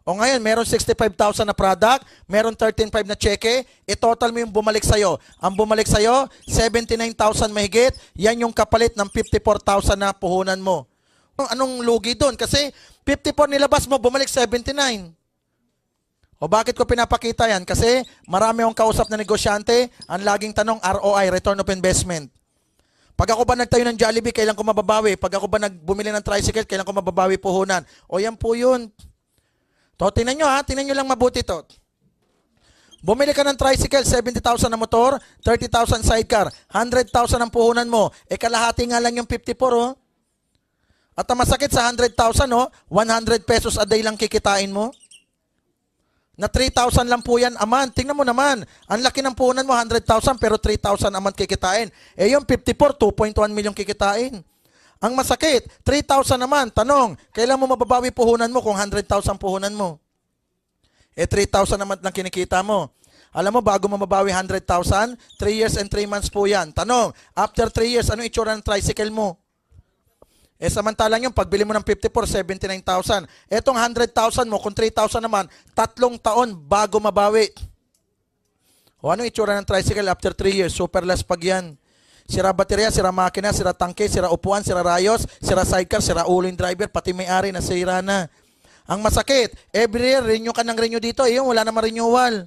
O ngayon, meron 65,000 na product, meron 13,500 na cheque, total mo yung bumalik sa'yo. Ang bumalik sa'yo, 79,000 mahigit, yan yung kapalit ng 54,000 na puhunan mo. Anong lugi doon? Kasi 54 nilabas mo, bumalik 79. O bakit ko pinapakita yan? Kasi marami akong kausap na negosyante, ang laging tanong ROI, Return of Investment. Pag ako ba nagtayo ng Jollibee, kailan ko mababawi? Pag ako ba bumili ng tricycle, kailan ko mababawi puhunan? O yan po yun. To, tingnan nyo ha, tingnan nyo lang mabuti to. Bumili ka ng tricycle, 70,000 na motor, 30,000 sidecar, 100,000 ang puhunan mo. Kalahati nga lang yung 54 oh. At ang masakit sa 100,000 oh, 100 pesos a day lang kikitain mo. Na 3,000 lang po yan a month. Tingnan mo naman, ang laki ng puhunan mo, 100,000 pero 3,000 a month kikitain. Yung 54, 2.1 million kikitain. Ang masakit, 3,000 naman. Tanong, kailan mo mababawi puhunan mo kung 100,000 puhunan mo? 3,000 naman lang kinikita mo. Alam mo, bago mo mabawi 100,000, 3 years and 3 months po yan. Tanong, after 3 years, ano itsura ng tricycle mo? Samantalang yung pagbili mo ng 54, 79,000. Etong 100,000 mo, kung 3,000 naman, 3 taon bago mabawi. O ano itsura ng tricycle after 3 years? Super less pag yan. Sira baterya, sira makina, sira tangke, sira upuan, sira rayos, sira sidecar, sira ulo yung driver, pati may-ari na sira na. Ang masakit, every year, renew ka ng renew dito, yung wala naman renewal.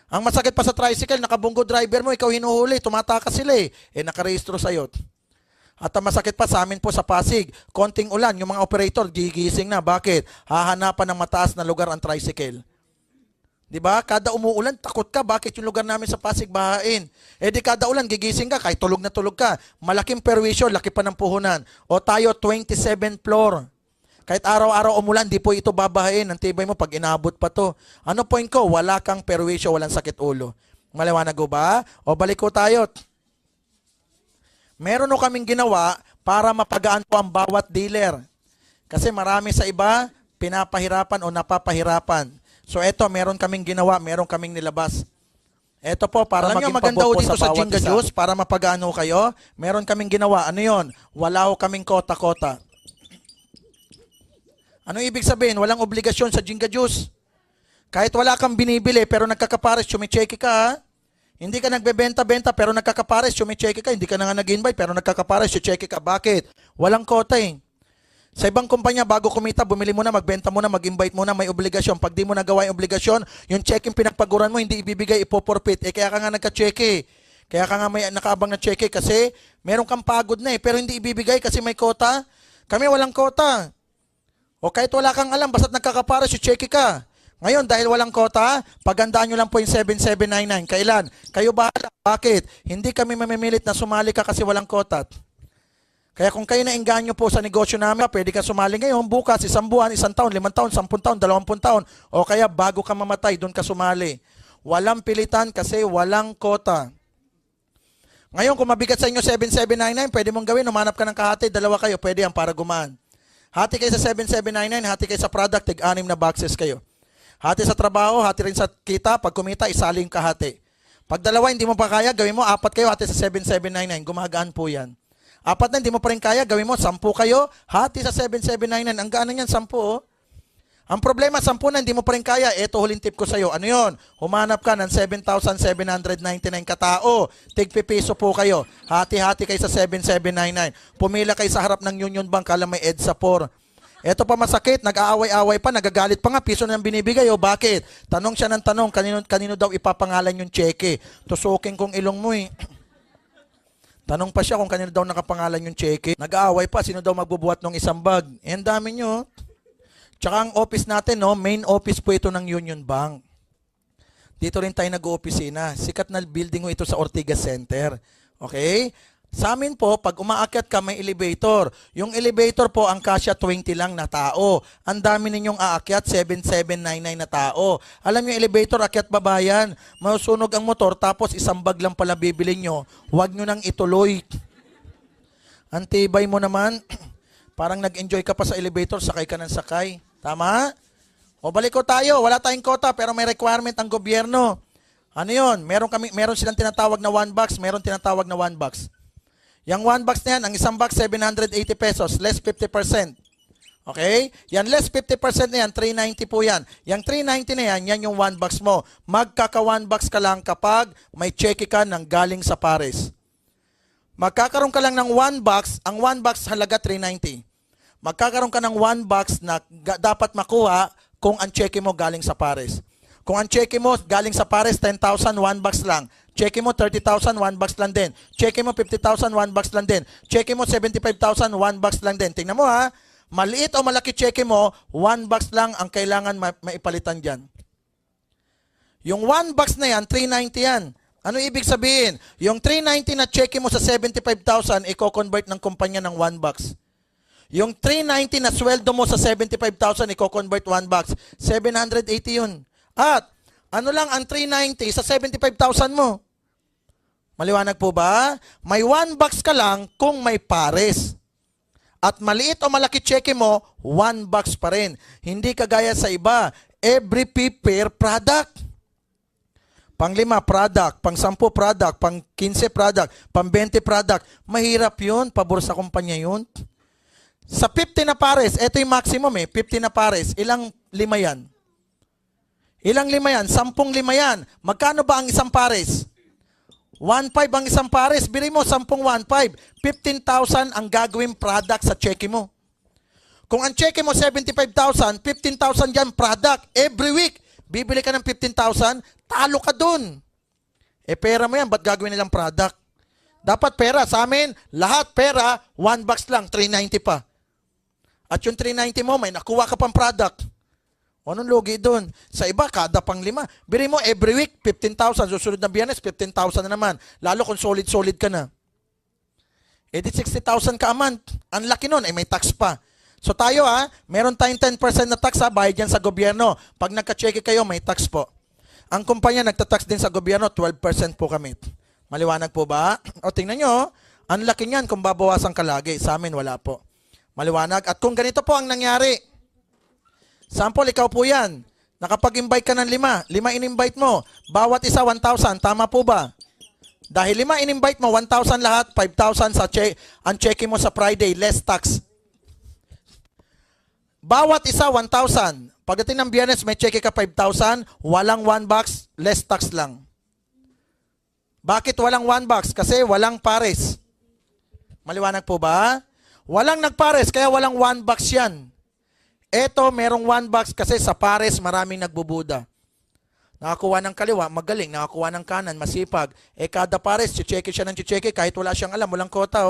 Ang masakit pa sa tricycle, nakabunggo driver mo, ikaw hinuhuli, tumatakas sila nakarehistro sa'yo. At ang masakit pa sa amin po sa Pasig, konting ulan, yung mga operator, gigising na. Bakit? Hahanapan ng mataas na lugar ang tricycle. Diba? Kada umuulan, takot ka. Bakit yung lugar namin sa Pasig bahain? Di kada ulan, gigising ka, kahit tulog na tulog ka. Malaking perwisyo, laki pa ng puhunan. O tayo, 27th floor. Kahit araw-araw umulan, di po ito babahain. Ang tibay mo pag inabot pa to. Ano point ko? Wala kang perwisyo, walang sakit ulo. Maliwanag ba? O balik ko tayo. Meron o kaming ginawa para mapagaan po ang bawat dealer. Kasi marami sa iba, pinapahirapan o napapahirapan. So eto, meron kaming ginawa, meron kaming nilabas. Eto po, para maging maganda po dito sa Jinga Juice, para mapagaan ho kayo, meron kaming ginawa. Ano yon? Wala ho kaming kota-kota. Ano ibig sabihin? Walang obligasyon sa Jinga Juice. Kahit wala kang binibili, pero nagkakapares, chumicheki ka ha? Hindi ka nagbebenta-benta pero nagkakapares, chumicheke ka. Hindi ka na nga nag-invite pero nagkakapares, chumicheke ka. Bakit? Walang kota Sa ibang kumpanya, bago kumita, bumili mo na, magbenta mo na, mag-invite mo na, may obligasyon. Pag di mo nagawa yung obligasyon, yung check-in pinagpaguran mo, hindi ibibigay, ipoporpit. Kaya ka nga nagka-cheque. Kaya ka nga may nakaabang na cheque kasi meron kang pagod na pero hindi ibibigay kasi may kota. Kami walang kota. O kahit wala kang alam, basta't nagkakapares, chumicheke ka. Ngayon, dahil walang kota, pagandaan nyo lang po yung 7799. Kailan? Kayo bahala. Bakit? Hindi kami mamimilit na sumali ka kasi walang kota. Kaya kung kayo nainganyo po sa negosyo namin, pwede ka sumali ngayon, bukas, 1 buwan, 1 taon, 5 taon, 10 taon, 20 taon. O kaya bago ka mamatay, doon ka sumali. Walang pilitan kasi walang kota. Ngayon, kung mabigat sa inyo 7799, pwede mong gawin, umanap ka ng kahati, 2 kayo, pwede yan para gumaan. Hati kayo sa 7799, hati kayo sa product, 6 na boxes kayo. Hati sa trabaho, hati rin sa kita. Pag kumita, isali yung kahati. Pag 2, hindi mo pa kaya, gawin mo 4 kayo, hati sa 7799. Gumagaan po yan. 4 na, hindi mo pa rin kaya, gawin mo 10 kayo, hati sa 7799. Ang gaan na yan, 10 oh. Ang problema, 10 na, hindi mo pa rin kaya. Ito, huling tip ko sa'yo. Ano yon? Humanap ka ng 7,799 katao. Tig-pipiso po kayo. Hati-hati kayo sa 7,799. Pumila kayo sa harap ng Union Bank, kala may EDSA 4. Ito pa masakit, nag-aaway-away pa, nagagalit pa nga, piso na yung binibigay. O bakit? Tanong siya ng tanong, kanino daw ipapangalan yung cheque? Tusukin kong ilong mo eh. Tanong pa siya kung kanino daw nakapangalan yung cheque. Nag-aaway pa, sino daw magbubuhat ng isang bag? Eh, ang dami nyo. Tsaka ang office natin, no, main office po ito ng Union Bank. Dito rin tayo nag-oopisina. Sikat na building mo ito sa Ortigas Center. Okay? Sa amin po, pag umaakyat ka, may elevator. Yung elevator po, ang kasya 20 lang na tao. Ang dami ninyong aakyat, 7,799 na tao. Alam nyo, elevator, akyat babayan. Masusunog ang motor, tapos isang bag lang pala bibili nyo. Huwag nyo nang ituloy. Antibay mo naman. Parang nag-enjoy ka pa sa elevator, sakay ka ng sakay. Tama? O balik ko tayo, wala tayong kota pero may requirement ang gobyerno. Ano yun? Meron silang tinatawag na 1 box, meron tinatawag na 1 box. Yung 1 box na yan, ang isang box 780 pesos, less 50%. Okay? Yan less 50% na yan, 390 po yan. Yung 390 na yan, yan yung 1 box mo. Magkaka 1 box ka lang kapag may cheque ka ng galing sa pares. Magkakaroon ka lang ng 1 box, ang 1 box halaga 390. Magkakaroon ka ng 1 box na dapat makuha kung ang cheque mo galing sa pares. Kung ang cheque mo galing sa pares, 10,000, 1 box lang. Cheque mo 30,000, 1 box lang din. Cheque mo 50,000, 1 box lang din. Cheque mo 75,000, 1 box lang din. Tingnan mo ha, maliit o malaki cheque mo, 1 box lang ang kailangan maipalitan dyan. Yung 1 box na yan, 390 yan. Ano ibig sabihin? Yung 390 na cheque mo sa 75,000, i-convert ng kumpanya ng 1 box. Yung 390 na sweldo mo sa 75,000, i-convert 1 box. 780 yun. At, ano lang ang 390 sa 75,000 mo? Maliwanag po ba? May 1 box ka lang kung may pares. At maliit o malaki cheque mo, 1 box pa rin. Hindi kagaya sa iba. Every per product. Pang-5 product, pang-10 product, pang-15 product, pang-20 product. Mahirap yun, pabor sa kumpanya yun. Sa 50 na pares, ito yung maximum eh, 50 na pares, ilang 5 yan? Ilang 5 yan? 10 5 yan. Magkano ba ang isang pares? 1.5 ang isang pares. Bili mo 10 1.5. 15,000 ang gagawin product sa cheque mo. Kung ang cheque mo 75,000, 15,000 yan product. Every week, bibili ka ng 15,000, talo ka dun. Eh pera mo yan, ba't gagawin nilang product? Dapat pera. Sa amin, lahat pera, 1 box lang, 390 pa. At yung 390 mo, may nakuha ka pang product. O anong lugi doon? Sa iba, kada pang 5. Bili mo, every week, 15,000. Susunod na Biyernes, 15,000 na naman. Lalo kung solid-solid ka na. Eh di 60,000 ka a month. Ang laki nun, eh may tax pa. So tayo meron tayong 10% na tax bayad yan sa gobyerno. Pag nagka-cheque kayo, may tax po. Ang kumpanya nagtatax din sa gobyerno, 12% po kami. Maliwanag po ba? O tingnan nyo, ang laki niyan kung babawasan ka lagi. Sa amin, wala po. Maliwanag. At kung ganito po ang nangyari, sample, ikaw po yan. Nakapag-invite ka ng 5 in-invite mo. Bawat isa 1,000. Tama po ba? Dahil 5 in-invite mo, 1,000 lahat, 5,000 sa ang check mo sa Friday, less tax. Bawat isa 1,000. Pagdating ng Biyernes, may check ka 5,000, walang 1 box, less tax lang. Bakit walang 1 box? Kasi walang pares. Maliwanag po ba? Walang nagpares, kaya walang 1 box yan. Eto, merong 1 box kasi sa pares maraming nagbubuda. Nakakuha ng kaliwa, magaling. Nakakuha ng kanan, masipag. Eh kada pares, chicheke siya ng chicheke kahit wala siyang alam, walang kota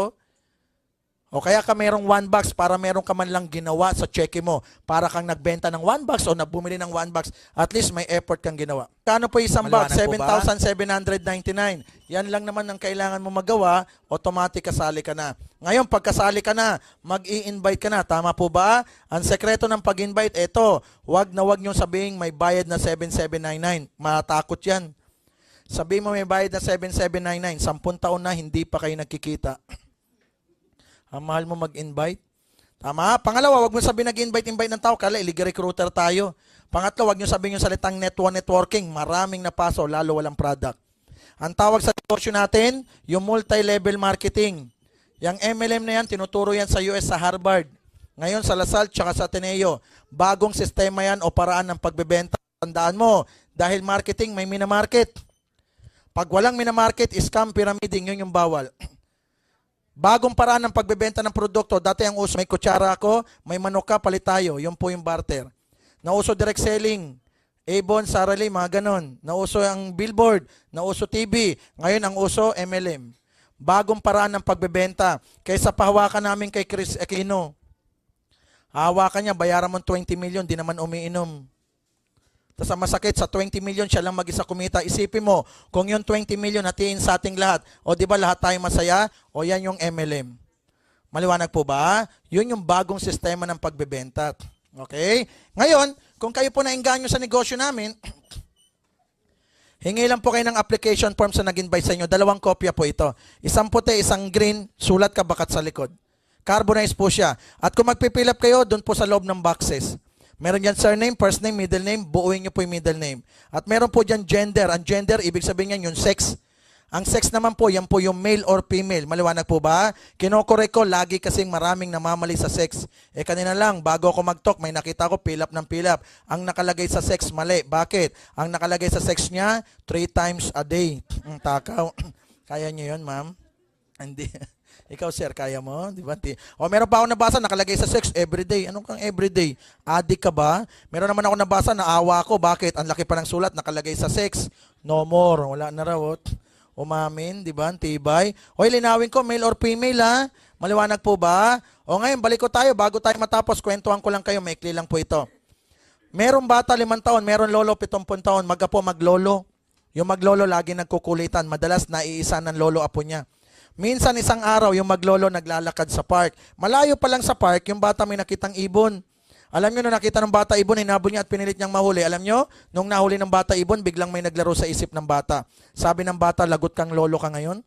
O kaya ka merong 1 box para meron ka man lang ginawa sa cheque mo. Para kang nagbenta ng 1 box o nabumili ng 1 box, at least may effort kang ginawa. Kano po isang box? 7,799. Yan lang naman ang kailangan mo magawa, automatic kasali ka na. Ngayon, pag kasali ka na, mag-i-invite ka na. Tama po ba? Ang sekreto ng pag-invite, eto, wag niyong sabihin may bayad na 7,799. Matakot yan. Sabihin mo may bayad na 7,799. 10 taon na, hindi pa kayo nagkikita. Ang mahal mo mag-invite. Tama? Pangalawa, wag mo sabihin nag-invite ng tao. Kala, illegal recruiter tayo. Pangatlo, wag nyo sabihin yung salitang networking. Maraming napaso, lalo walang product. Ang tawag sa negosyo natin, yung multi-level marketing. Yung MLM na yan, tinuturo yan sa US, sa Harvard. Ngayon sa Lasal tsaka sa Ateneo, bagong sistema yan o paraan ng pagbebenta. Tandaan mo, dahil marketing may minamarket. Pag walang minamarket, scam, pyramiding, yun yung bawal. Bagong paraan ng pagbebenta ng produkto. Dati ang uso, may kutsara ako, may manok ka, palit tayo. Yun po yung barter. Nauso direct selling. Avon, Sara Lee, mga ganon. Nauso ang billboard, nauso TV. Ngayon ang uso, MLM. Bagong paraan ng pagbebenta. Kaysa pahawakan namin kay Chris Aquino. Hawakan niya, bayaran mo 20 million, di naman umiinom. Tapos ang masakit, sa 20 million, siya lang mag-isa kumita. Isipin mo, kung yung 20 million hatiin sa ating lahat, o di ba lahat tayo masaya, o yan yung MLM. Maliwanag po ba? Yun yung bagong sistema ng pagbebenta. Okay? Ngayon, kung kayo po nainganyo sa negosyo namin, hingi lang po kayo ng application form sa nag-invite sa inyo. 2 kopya po ito. Isang puti, isang green, sulat ka bakat sa likod. Carbonized po siya. At kung magpipill up kayo, doon po sa loob ng boxes. Meron dyan surname, first name, middle name, buuin nyo po yung middle name. At meron po dyan gender. Ang gender, ibig sabihin yan yung sex. Ang sex naman po, yan po yung male or female. Maliwanag po ba? Kinokorek ko, lagi kasing maraming namamali sa sex. Kanina lang, bago ako mag-talk, may nakita ko, fill up ng fill up. Ang nakalagay sa sex, mali. Bakit? Ang nakalagay sa sex niya, 3 times a day. Takaw. Kaya nyo yun, ma'am? Hindi. Ikaw, sir, kaya mo? Di ba? Meron pa ako nabasa, nakalagay sa sex, everyday. Anong kang everyday? Addict ka ba? Meron naman ako nabasa, naawa ako. Bakit? Ang laki pa ng sulat, nakalagay sa sex. No more. Wala na raw. Umamin, di ba? Tibay. Linawin ko, male or female, ha? Maliwanag po ba? Ngayon, balik ko tayo. Bago tayo matapos, kwentuhan ko lang kayo. Maikli lang po ito. Merong bata, 5 taon. Meron lolo, 70 taon. Mag-apo, maglolo. Yung maglolo, lagi nagkukulitan. Madalas, naiisa ng lolo apo niya. Minsan, isang araw, yung maglolo naglalakad sa park. Malayo pa lang sa park, yung bata may nakitang ibon. Alam nyo, nung nakita ng bata ibon, hinabol niya at pinilit niyang mahuli. Alam nyo, nung nahuli ng bata ibon, biglang may naglaro sa isip ng bata. Sabi ng bata, lagot kang lolo ka ngayon?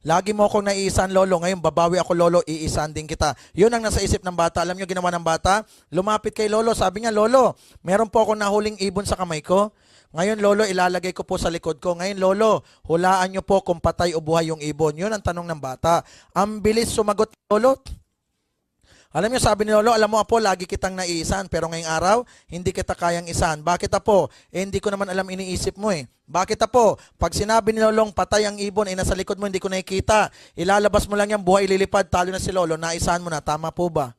Lagi mo akong naiisan lolo, ngayon babawi ako lolo, iisan din kita. Yun ang nasa isip ng bata. Alam nyo, ginawa ng bata? Lumapit kay lolo, sabi niya, lolo, meron po akong nahuling ibon sa kamay ko. Ngayon, lolo, ilalagay ko po sa likod ko. Ngayon, lolo, hulaan nyo po kung patay o buhay yung ibon. Yun ang tanong ng bata. Ang bilis sumagot, lolo. Alam niyo, sabi ni lolo, alam mo apo, lagi kitang naiisan, pero ngayong araw, hindi kita kayang isan. Bakit apo? Hindi ko naman alam iniisip mo eh. Bakit apo? Pag sinabi ni lolong patay ang ibon, nasa likod mo, hindi ko nakikita. Ilalabas mo lang yan, buhay ililipad, talo na si lolo, naisahan mo na, tama po ba?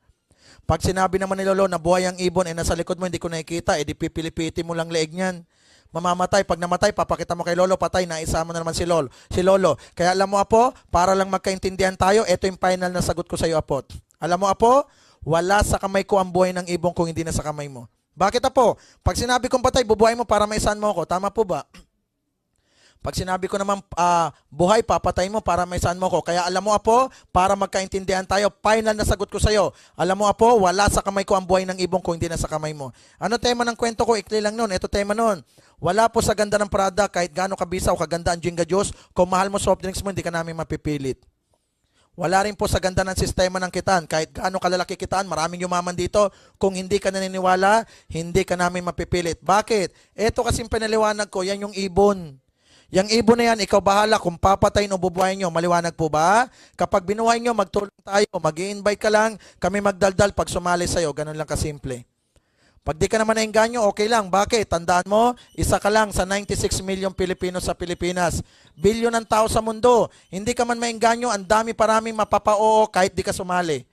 Pag sinabi naman ni lolo na buhay ang ibon, nasa likod mo, hindi ko nakikita, di pipilipiti mo lang leeg niyan. Mamamatay. Pag namatay, papakita mo kay lolo, patay, naisa mo na naman si lolo. Kaya alam mo apo, para lang magkaintindihan tayo, ito yung final na sagot ko sa iyo apo. Alam mo apo, wala sa kamay ko ang buhay ng ibon kung hindi na sa kamay mo. Bakit apo? Pag sinabi kong patay, bubuhay mo para maisan mo ako. Tama po ba? Pag sinabi ko naman buhay, papatay mo para maisan mo ako. Kaya alam mo apo, para magkaintindihan tayo, final na sagot ko sa iyo. Alam mo apo, wala sa kamay ko ang buhay ng ibon kung hindi na sa kamay mo. Ano tema ng kwento ko? Ikli lang nun. Ito tema nun. Wala po sa ganda ng product, kahit gaano kabisa o kaganda ang Jinga Juice, kung mahal mo soft drinks mo, hindi ka namin mapipilit. Wala rin po sa ganda ng sistema ng kitaan. Kahit gaano kalalaki kitaan, maraming yumaman dito. Kung hindi ka naniniwala, hindi ka namin mapipilit. Bakit? Ito kasing pinaliwanag ko, yan yung ibon. Yung ibon na yan, ikaw bahala kung papatayin o bubuhayin nyo. Maliwanag po ba? Kapag binuhay nyo, magtulong tayo. Mag-i-invite ka lang, kami magdaldal pag sumali sa'yo. Ganun lang kasimple. Pag di ka naman nainganyo, okay lang. Bakit? Tandaan mo, isa ka lang sa 96 million Pilipino sa Pilipinas. Bilyon ng tao sa mundo. Hindi ka man maingganyo, ang dami paraming mapapa-oo kahit di ka sumali.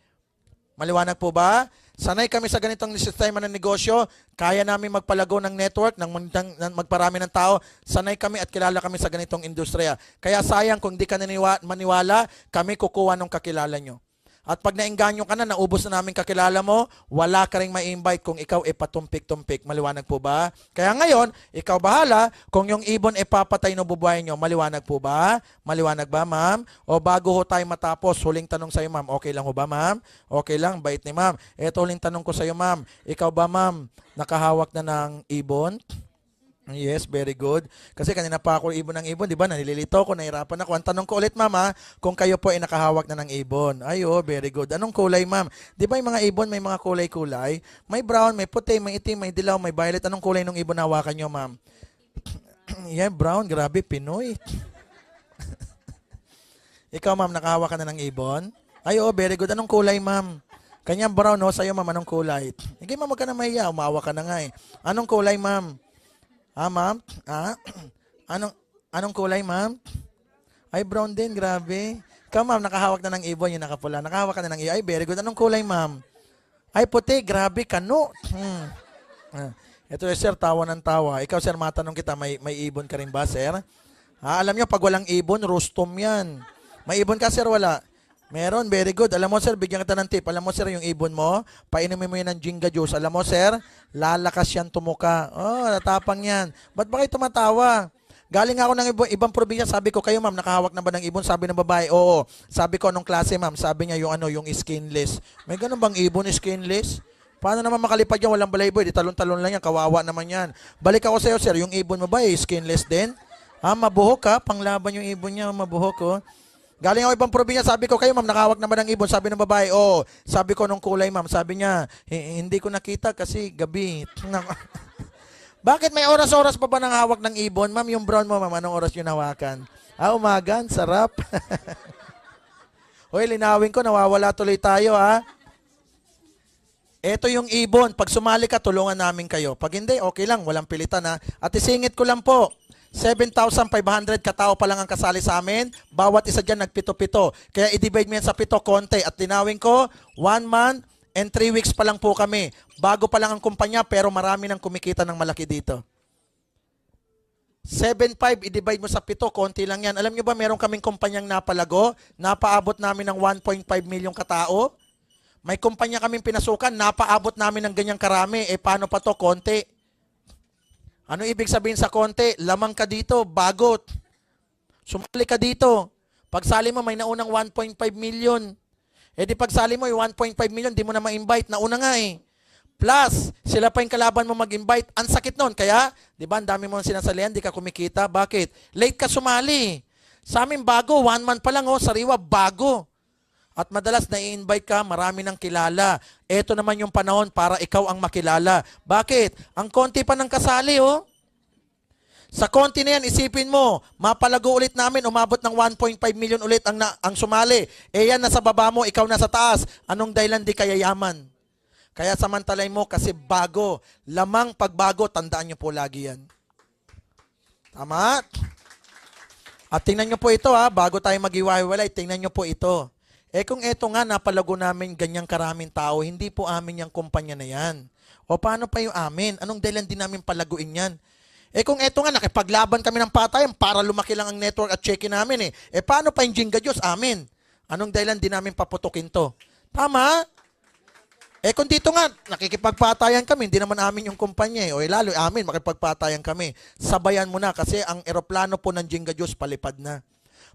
Maliwanag po ba? Sanay kami sa ganitong sistema ng negosyo. Kaya namin magpalago ng network, magparami ng tao. Sanay kami at kilala kami sa ganitong industriya. Kaya sayang kung di ka maniwala, kami kukuha ng kakilala nyo. At pag nainganyo ka na, naubos na namin kakilala mo, wala ka rin ma-invite kung ikaw patumpik-tumpik. Maliwanag po ba? Kaya ngayon, ikaw bahala kung yung ibon papatay no bubuhayin nyo. Maliwanag po ba? Maliwanag ba, ma'am? O bago ho tayo matapos, huling tanong sa'yo, ma'am. Okay lang ho ba, ma'am? Okay lang, bait ni ma'am. Ito huling tanong ko sa'yo, ma'am. Ikaw ba, ma'am, nakahawak na ng ibon? Yes, very good. Kasi kanina pa ako ibon ng ibon, di ba? Nalilito ko, nahirapan ako. Ang tanong ko ulit, mama, kung kayo po ay nakahawak na ng ibon. Ay, oh, very good. Anong kulay, ma'am? Di ba yung mga ibon may mga kulay-kulay? May brown, may puti, may itim, may dilaw, may violet. Anong kulay ng ibon na hawakan nyo, ma'am? Yeah, brown. Grabe, Pinoy. Ikaw, ma'am, nakahawak ka na ng ibon? Ay, oh, very good. Anong kulay, ma'am? Kanyang brown, no? Sa'yo, ma'am, anong kulay? Hindi, ma'am, wag ka na mahiya. Umawa ka na nga eh. Anong kulay, ma'am? Ma'am? Anong kulay, ma'am? Ay, brown din, grabe. Ikaw, ma'am, nakahawak na ng ibon, yung nakapula. Nakahawak ka na ng ibon. Ay, very good. Anong kulay, ma'am? Ay, puti, grabe, kano. Ito, sir, tawa ng tawa. Ikaw, sir, matanong kita, may ibon ka rin ba, sir? Alam nyo, pag walang ibon, rustom yan. May ibon ka, sir, wala? Meron, very good. Alam mo, sir, bigyan kita ng tip. Alam mo, sir, yung ibon mo, painumin mo yun ng Jinga Juice. Alam mo, sir, lalakas yan tumuka. Oh, natapang yan. Ba't ba kayo tumatawa? Galing ako ng ibang probinsya, sabi ko, kayo, ma'am, nakahawak na ba ng ibon? Sabi ng babae, oo. Sabi ko, anong klase, ma'am? Sabi niya, yung skinless. May ganun bang ibon, skinless? Paano naman makalipad yan? Walang balayboy. Di talon-talon lang yan. Kawawa naman yan. Balik ako sa'yo, sir. Yung ibon mo ba, skinless din? Mabuhok ka. Panglaban yung ibon niya. Mabuhok, oh. Galing ako ibang probinsya, sabi ko, kayo ma'am, nakahawak naman ng ibon. Sabi ng babae, oh. Sabi ko, nung kulay, ma'am. Sabi niya, hindi ko nakita kasi gabi. Bakit may oras-oras pa ba nang hawak ng ibon? Ma'am, yung brown mo, ma'am, anong oras yung hawakan? Umagan, sarap. Hoy, linawin ko, nawawala tuloy tayo, ha? Ito yung ibon. Pag sumali ka, tulungan namin kayo. Pag hindi, okay lang, walang pilitan, ha? At isingit ko lang po, 7,500 katao pa lang ang kasali sa amin. Bawat isa dyan nagpito-pito. Kaya i-divide mo yan sa pito, konti. At linawin ko, 1 month and 3 weeks pa lang po kami. Bago pa lang ang kumpanya, pero marami nang kumikita ng malaki dito. 7,500, i-divide mo sa pito, konti lang yan. Alam nyo ba, meron kaming kumpanyang napalago, napaabot namin ng 1.5 milyong katao. May kumpanya kaming pinasukan, napaabot namin ng ganyang karami. Paano pa to? Konti. Ano ibig sabihin sa konti? Lamang ka dito, bagot. Sumali ka dito. Pagsali mo, may naunang 1.5 million. Di pagsali mo, yung 1.5 million, di mo na ma-invite. Nauna nga eh. Plus, sila pa yung kalaban mo mag-invite. Ang sakit nun. Kaya, di ba, ang dami mo sinasalihan, di ka kumikita. Bakit? Late ka sumali. Sa amin, bago. 1 month pa lang, sariwa, bago. At madalas na-i-invite ka, marami nang kilala. Ito naman yung panahon para ikaw ang makilala. Bakit? Ang konti pa ng kasali, oh. Sa konti na yan, isipin mo, mapalago ulit namin, umabot ng 1.5 million ulit ang sumali. Yan, nasa baba mo, ikaw nasa taas. Anong dahilan di kaya yaman? Kaya samantalay mo kasi bago. Lamang pagbago, tandaan nyo po lagi yan. Tama? At tingnan nyo po ito, bago tayo mag-iwahiwalay, tingnan nyo po ito. Kung eto nga, napalago namin ganyang karaming tao, hindi po amin yung kumpanya na yan. O paano pa yung amin? Anong dahilan din namin palaguin yan? Kung eto nga, nakipaglaban kami ng patayan para lumaki lang ang network at check-in namin paano pa yung Jinga Diyos? Amin. Anong dahilan din namin paputukin to? Tama? Kung dito nga, nakikipagpatayan kami, hindi naman amin yung kumpanya lalo amin, makipagpatayan kami. Sabayan mo na kasi ang eroplano po ng Jinga Diyos palipad na.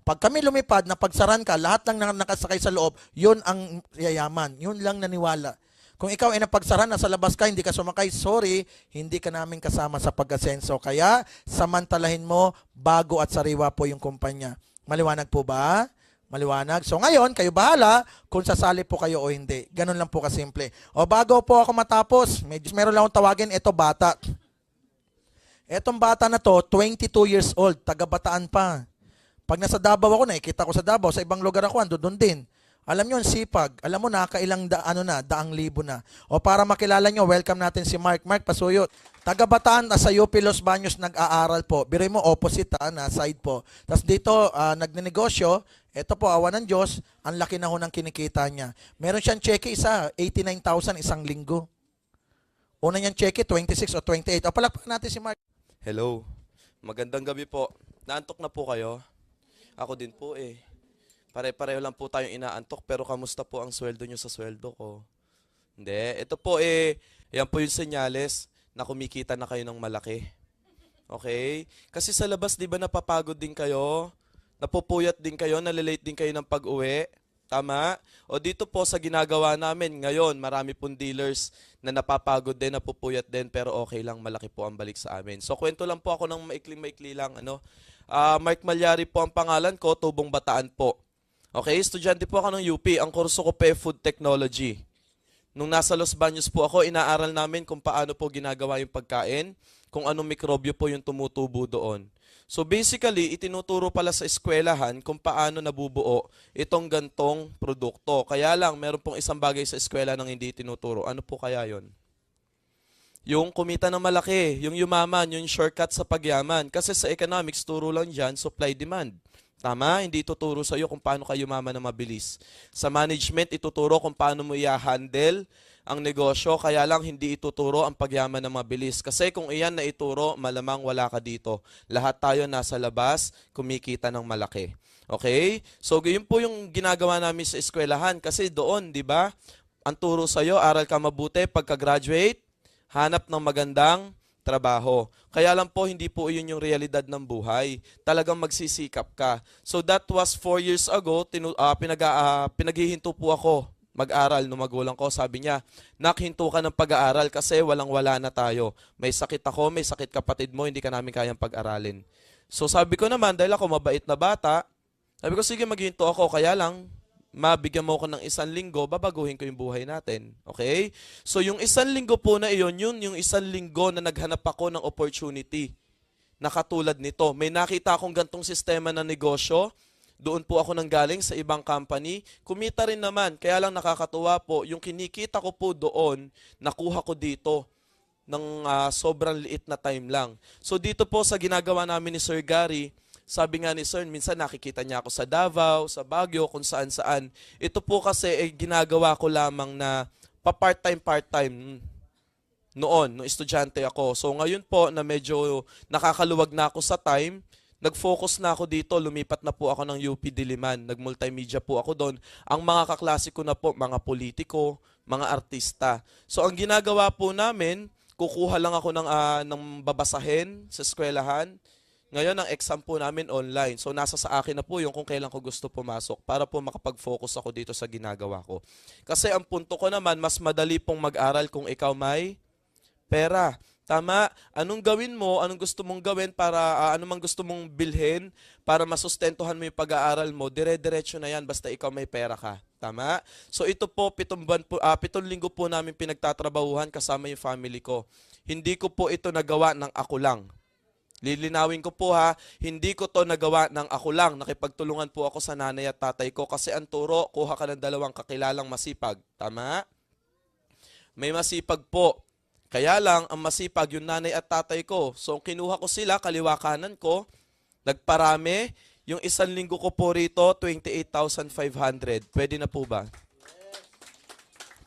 Pag kami lumipad, na pagsaran ka, lahat lang nakasakay sa loob, yun ang yayaman. Yun lang naniwala. Kung ikaw ay napagsaran, nasa labas ka, hindi ka sumakay, sorry, hindi ka namin kasama sa pag-asenso. Kaya, samantalahin mo, bago at sariwa po yung kumpanya. Maliwanag po ba? Maliwanag. So ngayon, kayo bahala kung sasali po kayo o hindi. Ganun lang po kasimple. O bago po ako matapos, meron lang akong tawagin, ito bata. Etong bata na to, 22 years old, taga-Bataan pa. Pag nasa Davao ako, nakikita ko sa Davao, sa ibang lugar ako, ando doon din. Alam nyo, sipag. Alam mo, nakailang daang libo na. O para makilala nyo, welcome natin si Mark. Mark, pasuyot. Taga-Bataan, sa UP Los Baños nag-aaral po. Biray mo, opposite, na side po. Tapos dito, nagnenegosyo. Ito po, awa ng Diyos, ang laki na ho ng kinikita niya. Meron siyang cheque isa, 89,000 isang linggo. Una niyang cheque, 26 o 28. O palakpakan natin si Mark. Hello. Magandang gabi po. Naantok na po kayo? Ako din po Pare-pareho lang po tayong inaantok pero kamusta po ang sweldo nyo sa sweldo ko? Hindi. Ito po yan po yung senyales na kumikita na kayo ng malaki. Okay? Kasi sa labas, di ba napapagod din kayo? Napupuyat din kayo, nalilate din kayo ng pag-uwi. Tama? O dito po sa ginagawa namin ngayon, marami pong dealers na napapagod din, napupuyat din, pero okay lang, malaki po ang balik sa amin. So kwento lang po ako ng maikli-maikli lang. Mark Malyari po ang pangalan ko, Tubong Bataan po. Okay, estudyante po ako ng UP. Ang kurso ko pa Food Technology. Nung nasa Los Baños po ako, inaaral namin kung paano po ginagawa yung pagkain, kung anong mikrobyo po yung tumutubo doon. So basically, itinuturo pala sa eskwelahan kung paano nabubuo itong gantong produkto. Kaya lang, meron pong isang bagay sa eskwela nang hindi itinuturo. Ano po kaya yon? Yung kumita ng malaki, yung yumaman, yung shortcut sa pagyaman. Kasi sa economics, turo lang dyan, supply-demand. Tama? Hindi ituturo sa iyo kung paano ka yumaman na mabilis. Sa management, ituturo kung paano mo i-handle ang negosyo, kaya lang hindi ituturo ang pagyaman na mabilis. Kasi kung iyan na ituro, malamang wala ka dito. Lahat tayo nasa labas, kumikita ng malaki. Okay? So, yun po yung ginagawa namin sa eskwelahan. Kasi doon, di ba, ang turo sa'yo, aral ka mabuti, pagka-graduate, hanap ng magandang trabaho. Kaya lang po, hindi po yun yung realidad ng buhay. Talagang magsisikap ka. So that was 4 years ago, pinaghihinto po ako mag-aral no magulang ko. Sabi niya, nak, hinto ka ng pag-aaral kasi walang-wala na tayo. May sakit ako, may sakit kapatid mo, hindi ka namin kayang pag-aralin. So sabi ko naman, dahil ako mabait na bata, sabi ko, sige, maghinto ako. Kaya lang, mabigyan mo ko ng 1 linggo, babaguhin ko yung buhay natin. Okay? So yung 1 linggo po na iyon, yun yung 1 linggo na naghanap ako ng opportunity na katulad nito. May nakita akong gantong sistema ng negosyo, doon po ako nanggaling sa ibang company. Kumita rin naman, kaya lang nakakatuwa po, yung kinikita ko po doon, nakuha ko dito ng sobrang liit na time lang. So dito po sa ginagawa namin ni Sir Gary, sabi nga ni Sir, minsan nakikita niya ako sa Davao, sa Baguio, kung saan-saan. Ito po kasi ginagawa ko lamang na pa-part-time noon, nung estudyante ako. So ngayon po na medyo nakakaluwag na ako sa time, nag-focus na ako dito, lumipat na po ako ng UP Diliman, nag-multimedia po ako doon. Ang mga kaklase ko na po, mga politiko, mga artista. So ang ginagawa po namin, kukuha lang ako ng babasahin sa eskwelahan. Ngayon, ang exam po namin online. So nasa sa akin na po yung kung kailan ko gusto pumasok para po makapag-focus ako dito sa ginagawa ko. Kasi ang punto ko naman, mas madali pong mag-aral kung ikaw may pera. Tama? Anong gawin mo, anong gusto mong gawin para, ano mang gusto mong bilhin para masustentuhan mo yung pag-aaral mo, dire-diretso na yan basta ikaw may pera ka. Tama? So ito po, 7 linggo po namin pinagtatrabahuhan kasama yung family ko. Hindi ko po ito nagawa ng ako lang. Lilinawin ko po ha, hindi ko to nagawa ng ako lang. Nakipagtulungan po ako sa nanay at tatay ko kasi ang turo, kuha ka ng 2 kakilalang masipag. Tama? May masipag po. Kaya lang, ang masipag yung nanay at tatay ko. So, kinuha ko sila, kaliwa kanan ko, nagparami. Yung 1 linggo ko po rito, 28,500. Pwede na po ba?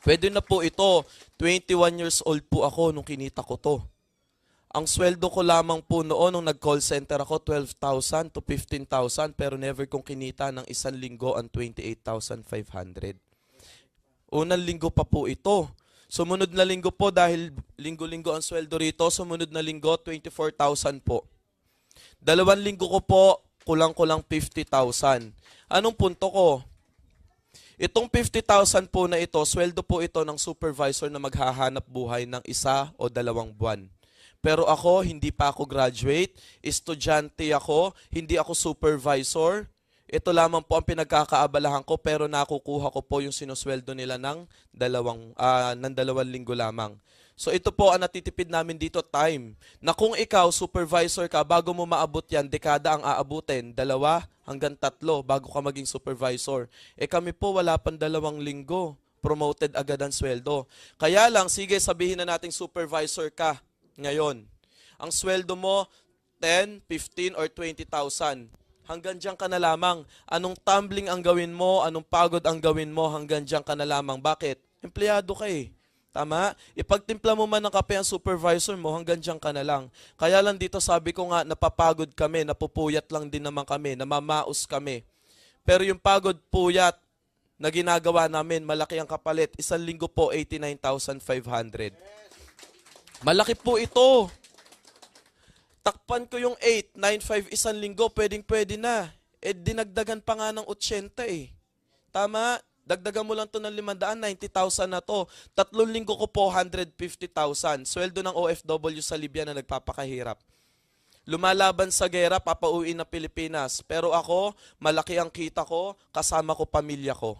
Pwede na po ito. 21 years old po ako nung kinita ko to. Ang sweldo ko lamang po noon nung nag-call center ako, 12,000 to 15,000. Pero never kong kinita ng 1 linggo ang 28,500. Unang linggo pa po ito. Sumunod na linggo po, dahil linggo-linggo ang sweldo rito, sumunod na linggo, 24,000 po. 2 linggo ko po, kulang-kulang 50,000. Anong punto ko? Itong 50,000 po na ito, sweldo po ito ng supervisor na maghahanap buhay ng 1 o 2 buwan. Pero ako, hindi pa ako graduate, estudyante ako, hindi ako supervisor. Ito lamang po ang pinagkakaabalahan ko, pero nakukuha ko po yung sinusweldo nila ng 2 linggo lamang. So ito po ang natitipid namin dito, time. Na kung ikaw, supervisor ka, bago mo maabot yan, dekada ang aabutin, 2 hanggang 3 bago ka maging supervisor. Kami po wala pang 2 linggo, promoted agad ang sweldo. Kaya lang, sige, sabihin na nating supervisor ka ngayon. Ang sweldo mo, 10, 15, or 20,000. Hanggang diyan ka na lamang. Anong tumbling ang gawin mo, anong pagod ang gawin mo, hanggang diyan ka na lamang. Bakit? Empleyado ka eh. Tama? Ipagtimpla mo man ng kape ang supervisor mo, hanggang diyan ka na lang. Kaya lang dito sabi ko nga, napapagod kami, napupuyat lang din naman kami, namamaos kami. Pero yung pagod, puyat na ginagawa namin, malaki ang kapalit. 1 linggo po, 89,500. Malaki po ito. Takpan ko yung 8, 9, 5, 1 linggo, pwedeng-pwede na. Dinagdagan pa nga ng 80 eh. Tama? Dagdagan mo lang to ng 500, 90,000 na to. 3 linggo ko po, 150,000. Sweldo ng OFW sa Libya na nagpapakahirap. Lumalaban sa gera, papauwi na Pilipinas. Pero ako, malaki ang kita ko, kasama ko pamilya ko.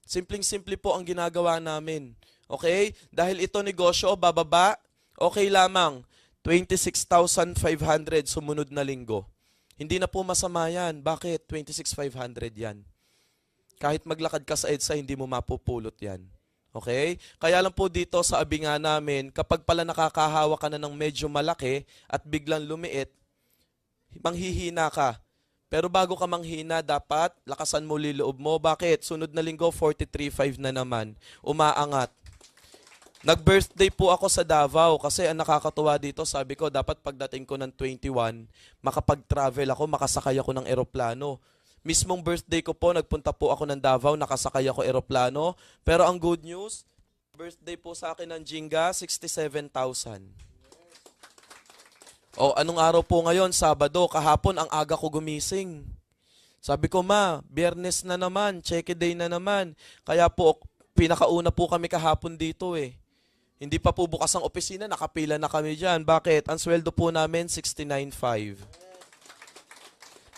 Simpleng-simple po ang ginagawa namin. Okay? Dahil ito negosyo, bababa, okay lamang. 26,500 sumunod na linggo. Hindi na po masama yan. Bakit? 26,500 yan. Kahit maglakad ka sa EDSA, hindi mo mapupulot yan. Okay? Kaya lang po dito sa abinga namin, kapag pala nakakahawa ka na ng medyo malaki at biglang lumiit, manghihina ka. Pero bago ka manghina, dapat lakasan mo liloob mo. Bakit? Sunod na linggo, 43.5 na naman. Umaangat. Nag-birthday po ako sa Davao kasi ang nakakatuwa dito, sabi ko, dapat pagdating ko ng 21, makapag-travel ako, makasakay ako ng eroplano. Mismong birthday ko po, nagpunta po ako ng Davao, nakasakay ako eroplano. Pero ang good news, birthday po sa akin ng Jinga, 67,000. O, anong araw po ngayon? Sabado. Kahapon, ang aga ko gumising. Sabi ko, ma, Biyernes na naman, check day na naman. Kaya po, pinakauna po kami kahapon dito eh. Hindi pa po bukas ang opisina, nakapila na kami dyan. Bakit? Ang sweldo po namin, 69.5.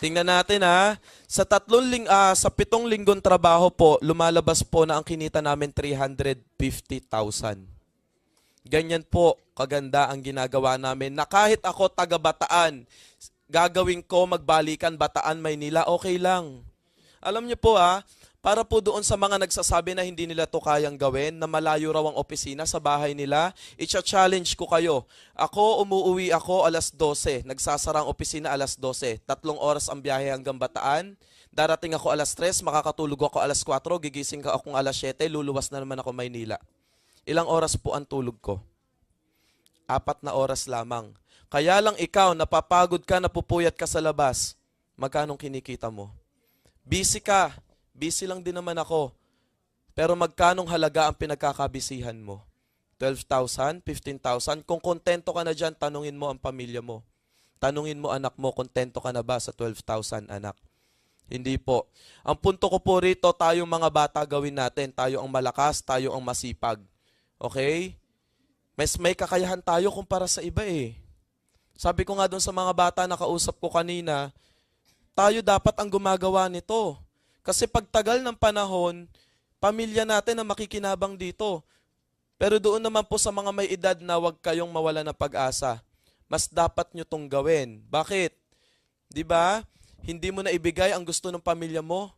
Tingnan natin ha. Sa 7 linggong trabaho po, lumalabas po na ang kinita namin 350,000. Ganyan po kaganda ang ginagawa namin na kahit ako taga Bataan, gagawin ko magbalikan Bataan, Maynila, okay lang. Alam niyo po para po doon sa mga nagsasabi na hindi nila to kayang gawin, na malayo raw ang opisina sa bahay nila, i-challenge ko kayo. Ako, umuwi ako alas 12, nagsasara ang opisina alas 12, 3 oras ang biyahe hanggang Bataan, darating ako alas 3, makakatulog ako alas 4, gigising ka akong alas 7, luluwas na naman ako Maynila. Ilang oras po ang tulog ko? 4 na oras lamang. Kaya lang ikaw, napapagod ka, napupuyat ka sa labas, magkanong kinikita mo? Busy ka. Busy lang din naman ako. Pero magkanong halaga ang pinagkakabisihan mo? 12,000? 15,000? Kung kontento ka na dyan, tanungin mo ang pamilya mo. Tanungin mo anak mo, kontento ka na ba sa 12,000 anak? Hindi po. Ang punto ko po rito, tayong mga bata gawin natin. Tayo ang malakas, tayo ang masipag. Okay? May kakayahan tayo kumpara sa iba eh. Sabi ko nga doon sa mga bata na kausap ko kanina, tayo dapat ang gumagawa nito. Kasi pagtagal ng panahon, pamilya natin ang makikinabang dito. Pero doon naman po sa mga may edad na huwag kayong mawala ng pag-asa. Mas dapat nyo tong gawin. Bakit? Di ba? Hindi mo na ibigay ang gusto ng pamilya mo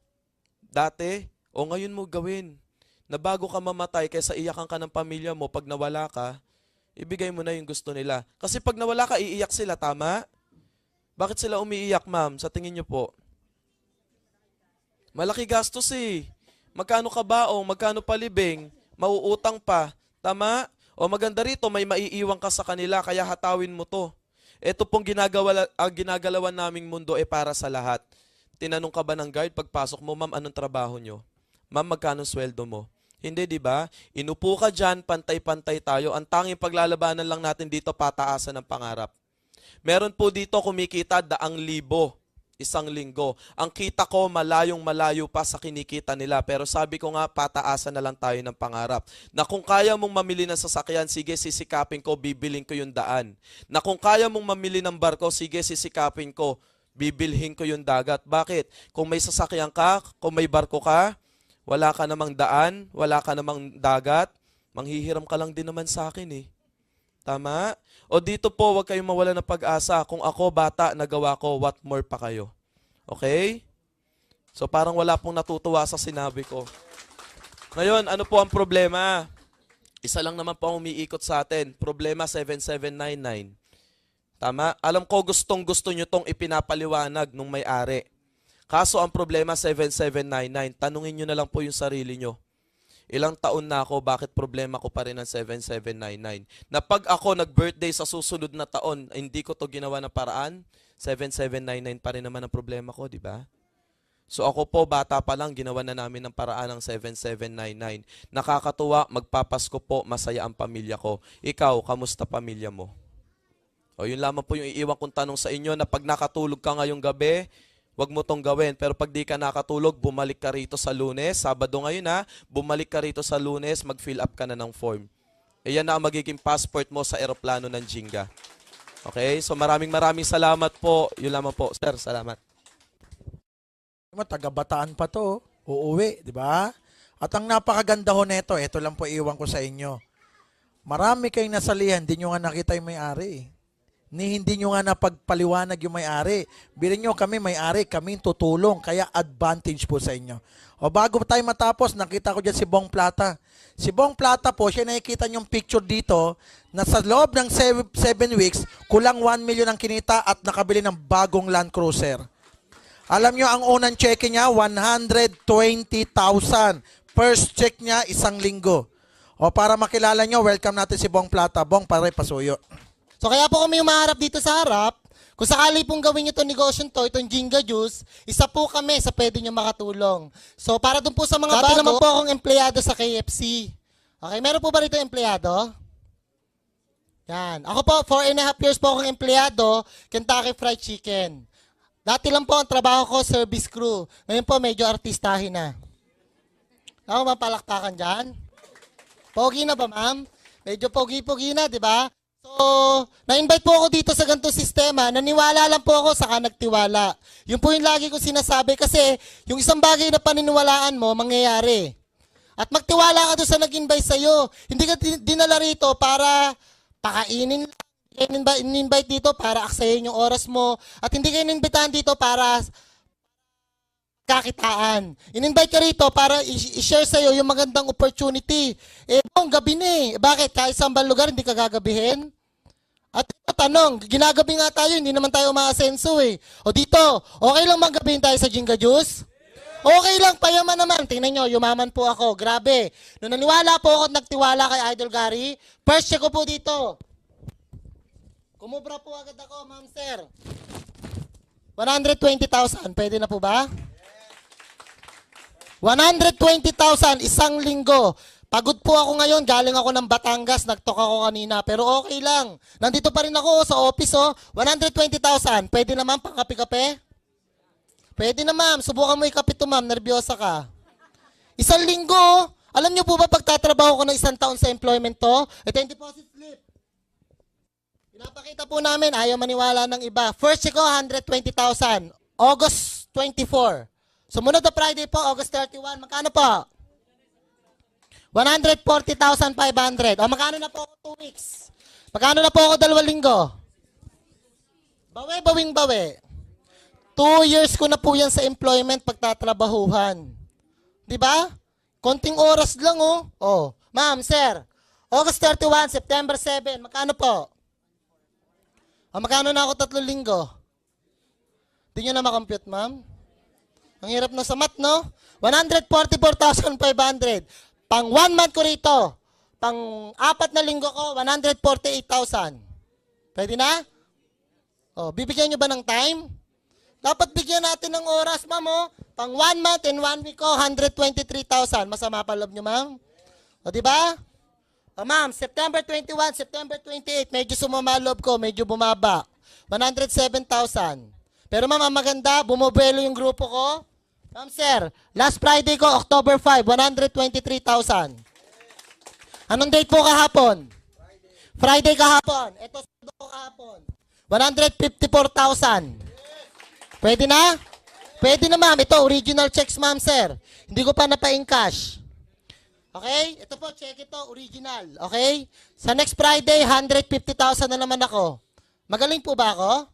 dati o ngayon mo gawin. Na bago ka mamatay kaysa iyakan ka ng pamilya mo pag nawala ka, ibigay mo na yung gusto nila. Kasi pag nawala ka, iiyak sila, tama? Bakit sila umiiyak, ma'am? Sa tingin nyo po? Malaki gastos eh. Magkano kabaong, magkano palibing, mauutang pa. Tama? O maganda rito, may maiiwan ka sa kanila, kaya hatawin mo to. Ito pong ginagalawan naming mundo para sa lahat. Tinanong ka ba ng guard pagpasok mo, ma'am, anong trabaho nyo? Ma'am, magkano sweldo mo? Hindi, di ba? Inupo ka dyan, pantay-pantay tayo. Ang tanging paglalabanan lang natin dito, pataasan ng pangarap. Meron po dito kumikita 100,000 isang linggo. Ang kita ko malayong malayo pa sa kinikita nila. Pero sabi ko nga, pataasan na lang tayo ng pangarap. Na kung kaya mong mamili ng sasakyan, sige, sisikapin ko, bibiling ko yung daan. Na kung kaya mong mamili ng barko, sige, sisikapin ko, bibilhin ko yung dagat. Bakit? Kung may sasakyan ka, kung may barko ka, wala ka namang daan, wala ka namang dagat, manghihiram ka lang din naman sa akin eh. Tama? O dito po, huwag kayong mawala ng pag-asa. Kung ako, bata, nagawa ko, what more pa kayo? Okay? So parang wala pong natutuwa sa sinabi ko. Ngayon, ano po ang problema? Isa lang naman po ang umiikot sa atin. Problema 7799. Tama? Alam ko gustong-gusto nyo tong ipinapaliwanag nung may-ari. Kaso ang problema 7799, tanungin nyo na lang po yung sarili nyo. Ilang taon na ako, bakit problema ko pa rin ang 7799? Na pag ako nag-birthday sa susunod na taon, hindi ko to ginawa ng paraan, 7799 pa rin naman ang problema ko, di ba? So ako po, bata pa lang, ginawa na namin ng paraan ng 7799. Nakakatuwa, magpapasko po, masaya ang pamilya ko. Ikaw, kamusta pamilya mo? O yun lamang po yung iiwan kong tanong sa inyo na pag nakatulog ka ngayong gabi, wag mo tong gawin. Pero pag di ka nakatulog, bumalik ka rito sa Lunes. Sabado ngayon bumalik ka rito sa Lunes, mag-fill up ka na ng form. Iyan na ang magiging passport mo sa eroplano ng Jinga. Okay? So maraming salamat po. Yun lamang po. Sir, salamat. Taga-Bataan pa to. Uuwi, di ba? At ang napakaganda ho neto, ito lang po iwan ko sa inyo. Marami kayong nasalihan, di nyo nga nakita yung may-ari. ni hindi nyo nga napagpaliwanag yung may-ari. Bilhin nyo kami may-ari, kami tutulong, kaya advantage po sa inyo. O bago tayo matapos, nakita ko dyan si Bong Plata. Si Bong Plata po, siya nakikita nyong picture dito na sa loob ng 7 weeks, kulang 1 million ang kinita at nakabili ng bagong Land Cruiser. Alam nyo, ang unang check niya, 120,000. First check niya, 1 linggo. O para makilala nyo, welcome natin si Bong Plata. Bong, pare, pasuyo. So kaya po kami umaharap dito sa harap. Kung sakali pong gawin nyo itong negosyo to, itong Jinga Juice, isa po kami sa pwede nyo makatulong. So para dun po sa mga bago, naman po akong empleyado sa KFC. Okay, meron po ba rito empleyado? Yan. Ako po, 4.5 years po akong empleyado, Kentucky Fried Chicken. Dati lang po ang trabaho ko, service crew. Ngayon po, medyo artistahin na. Ako ba palakpakan dyan? Pogi na ba, ma'am? Medyo pogi-pogi na, di ba? So, na-invite po ako dito sa ganitong sistema. Naniwala lang po ako, saka nagtiwala. Yun po yung lagi ko sinasabi kasi yung isang bagay na paniniwalaan mo, mangyayari. At magtiwala ka doon sa nag-invite sa'yo. Hindi ka dinala rito para pakainin lang. In-invite dito para aksayin yung oras mo. At hindi kayo inimbitahan dito para kakitaan. In-invite ka rito para i-share sa'yo yung magandang opportunity. Bong, gabi na eh. Bakit? Kahit sa ibang lugar, hindi ka gagabihin? At tanong, ginagabi nga tayo, hindi naman tayo umaasenso eh. O dito, okay lang magabihin tayo sa Jinga Juice? Okay lang, payaman naman. Tingnan nyo, yumaman po ako. Grabe. Nung naniwala po ako at nagtiwala kay Idol Gary, first check ko po dito. Kumubra po agad ako, ma'am sir. 120,000, pwede na po ba? 120,000, 1 linggo. Pagod po ako ngayon, galing ako ng Batangas, nagtok ako kanina, pero okay lang. Nandito pa rin ako sa office, 120,000, pwede naman pang kape-kape? Pwede na ma'am, subukan mo ikape to ma'am, nervyosa ka. 1 linggo, alam niyo po ba pagtatrabaho ko ng 1 taon sa employment to? Ito yung deposit slip. Pinapakita po namin, ayaw maniwala ng iba. First check ko, 120,000, August 24. Sumunod na Friday po, August 31. Magkano po? 140,500. O magkano na po ako 2 weeks? Magkano na po ako 2 linggo? Bawi. 2 years ko na po yan sa employment pagtatrabahuhan. Di ba? Konting oras lang oh. Oh, ma'am, sir. August 31, September 7. Magkano po? O magkano na ako 3 linggo? Di nyo na makompute, ma'am? Ang hirap na sa math, no? 144,500. Pang 1 month ko rito. Pang 4 na linggo ko, 148,000. Pwede na? O, bibigyan nyo ba ng time? Dapat bigyan natin ng oras, ma'am, oh. Pang 1 month and 1 week ko, 123,000. Masama pa loob nyo, ma'am? O, di ba? O, ma'am, September 21, September 28, medyo sumama loob ko, medyo bumaba. 107,000. Pero ma'am, ang maganda, bumobelo yung grupo ko. Ma'am, sir, last Friday ko, October 5, 123,000. Anong date po kahapon? Friday kahapon. Ito, Sabado kahapon. 154,000. Pwede na? Pwede na, ma'am. Ito, original checks, ma'am, sir. Hindi ko pa napa-encash. Okay? Ito po, check ito, original. Okay? Sa next Friday, 150,000 na naman ako. Magaling po ba ako?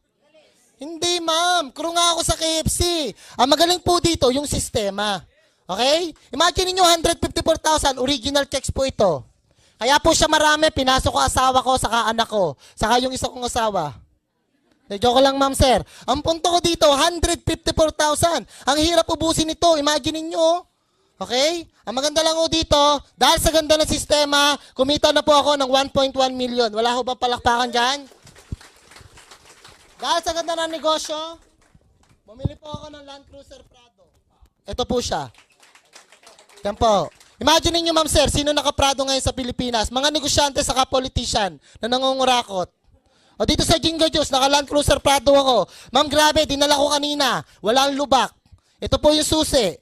Hindi, ma'am. Crew nga ako sa KFC. Ang magaling po dito, yung sistema. Okay? Imagine niyo 154,000, original checks po ito. Kaya po siya marami, pinasok ko asawa ko, saka anak ko, saka yung isa kong asawa. Joke lang, ma'am, sir. Ang punto ko dito, 154,000. Ang hirap ubusin ito. Imagine niyo. Okay? Ang maganda lang ho dito, dahil sa ganda ng sistema, kumita na po ako ng 1.1 million. Wala ho bang palakpakan dyan? Dahil sa ganda ng negosyo, bumili po ako ng Land Cruiser Prado. Ito po siya. Yan po. Imagine niyo, ma'am, sir, sino naka-Prado ngayon sa Pilipinas? Mga negosyante saka politician na nangungurakot. O dito sa Jinga Juice, naka-Land Cruiser Prado ako. Ma'am, grabe, dinala ko kanina. Walang lubak. Ito po yung susi.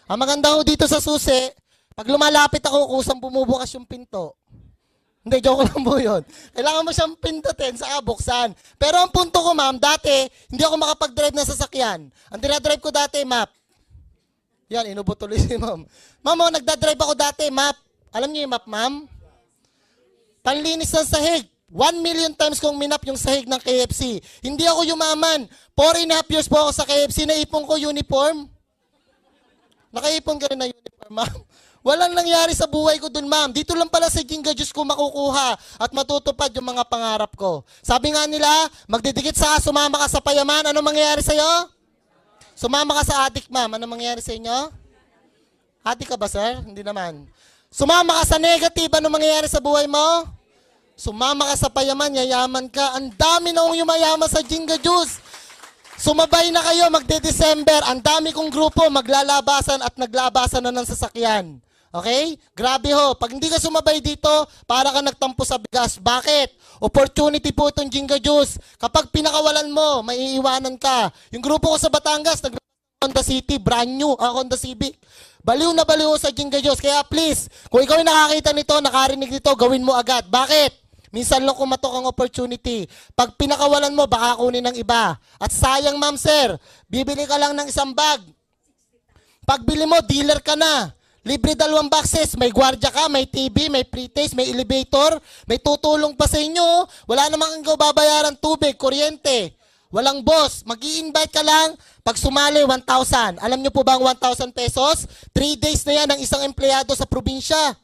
Ang maganda ko dito sa susi, pag lumalapit ako, kusang bumubukas yung pinto. Hindi, joke lang po yun. Kailangan mo siyang pindutin sa buksan. Pero ang punto ko, ma'am, dati, hindi ako makapag-drive na sasakyan. Ang dinadrive ko dati, map. Yan, inubot tuloy si ma'am. Ma'am, nagdadrive ako dati, map. Alam niyo yung map, ma'am? Panlinis ng sahig. 1 million times kong minap yung sahig ng KFC. Hindi ako yumaman. 4.5 years po ako sa KFC. Naipon ko uniform. Nakaipon ka rin na uniform, ma'am. Walang nangyari sa buhay ko dun, ma'am. Dito lang pala sa Jinga Juice ko makukuha at matutupad yung mga pangarap ko. Sabi nga nila, magdidikit sa sumama ka sa payaman. Ano mangyayari sa'yo? Sumama ka sa adik, ma'am. Ano mangyayari sa inyo? Adik ka ba, sir? Hindi naman. Sumama ka sa negative. Ano mangyayari sa buhay mo? Sumama ka sa payaman, yayaman ka. Ang dami na akong yumayaman sa Jinga Juice. Sumabay na kayo, magde-December. Ang dami kong grupo, maglalabasan at naglabasan na ng sasakyan. Okay? Grabe ho. Pag hindi ka sumabay dito, para ka nagtampo sa bigas. Bakit? Opportunity po itong Jinga Juice. Kapag pinakawalan mo, maiiwanan ka. Yung grupo ko sa Batangas, Honda City, brand new, Honda Civic. Baliw na baliw sa Jinga Juice. Kaya please, kung ikaw ay nakakita nito, nakarinig nito, gawin mo agad. Bakit? Minsan lang kumatok ang opportunity. Pag pinakawalan mo, baka kunin ng iba. At sayang, ma'am, sir, bibili ka lang ng isang bag. Pagbili mo, dealer ka na. Libre 2 boxes, may gwardiya ka, may TV, may pre-taste, may elevator, may tutulong pa sa inyo. Wala namang ikaw babayaran tubig, kuryente. Walang boss, mag-i-invite ka lang. Pag sumali, 1,000. Alam nyo po ba ang 1,000 pesos? 3 days na yan ng isang empleyado sa probinsya.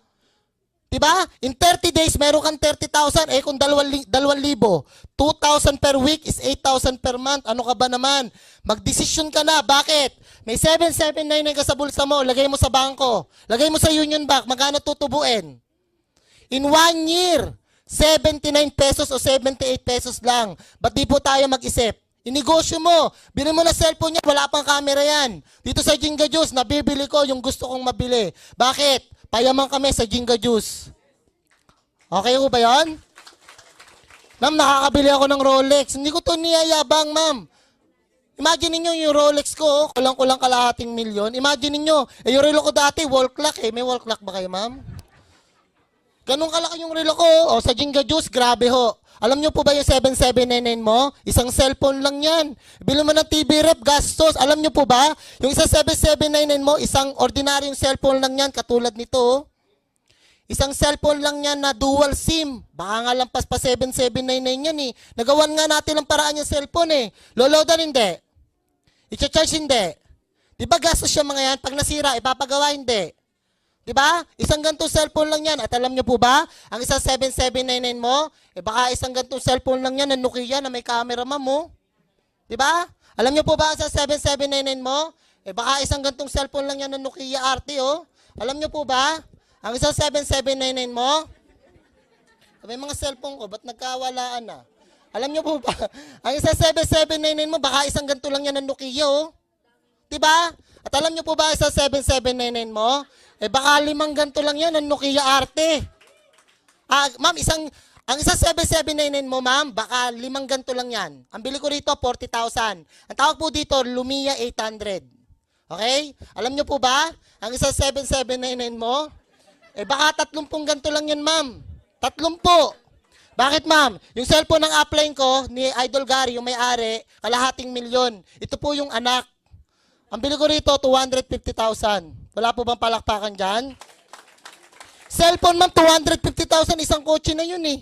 Diba? In 30 days, meron kang 30,000. Kung 2,000, 2,000 per week is 8,000 per month. Ano ka ba naman? Magdesisyon ka na. Bakit? May 7,799 ka sa bulsa mo. Lagay mo sa bangko. Lagay mo sa Union Bank. Magkano tutubuin? In 1 year, 79 pesos o 78 pesos lang. Ba't di po tayo mag-isip? Inegosyo mo. Bili mo na cellphone yan. Wala pang camera yan. Dito sa Jinga Juice, nabibili ko yung gusto kong mabili. Bakit? Payaman kami sa Jinga Juice. Okay ko ba yan? Ma'am, nakakabili ako ng Rolex. Hindi ko to niyayabang, ma'am. Imagine niyo yung Rolex ko, kulang-kulang kalahating milyon. Imagine niyo, yung relo ko dati, wall clock eh. May wall clock ba kayo, ma'am? Ganun kalaki yung relo ko. O, sa Jinga Juice, grabe ho. Alam niyo po ba yung 7799 mo? Isang cellphone lang yan. Bili mo ng TV rep, gastos. Alam niyo po ba? Yung isang 7799 mo, isang ordinaryong cellphone lang yan, katulad nito. Isang cellphone lang yan na dual SIM. Baka nga lampas pa 7799 yan eh. Nagawan nga natin ang paraan yung cellphone eh. Loloadan hindi. I-charge hindi. Di ba gastos siya mga yan? Pag nasira, ipapagawa hindi. Diba? Isang gantong cellphone lang yan. At alam nyo po ba, ang isang 7799 mo, baka isang gantong cellphone lang yan na Nokia na may camera, ma'am mo. Diba? Alam nyo po ba, ang isang 7799 mo, baka isang gantong cellphone lang yan na Nokia RT, oh. Alam nyo po ba, ang isang 7799 mo, may mga cellphone ko, ba't nagkawalaan na? Alam nyo po ba, ang isang 7799 mo, baka isang ganito lang yan na Nokia, oh. Diba? At alam nyo po ba, isang 7799 mo, baka 5 ganito lang yan, ang Nokia Arte. Ma'am, ang isang 7799 mo, ma'am, baka 5 ganito lang yan. Ang bili ko rito, 40,000. Ang tawag po dito, Lumia 800. Okay? Alam nyo po ba, ang isang 7799 mo, baka 30 ganito lang yan, ma'am. 30. Bakit, ma'am? Yung cellphone ng upline ko, ni Idol Gary, yung may-ari, kalahating milyon. Ito po yung anak. Ang bili ko rito, 250,000. Wala po bang palakpakan dyan? Cellphone, ma'am, 250,000. Isang kotse na yun eh.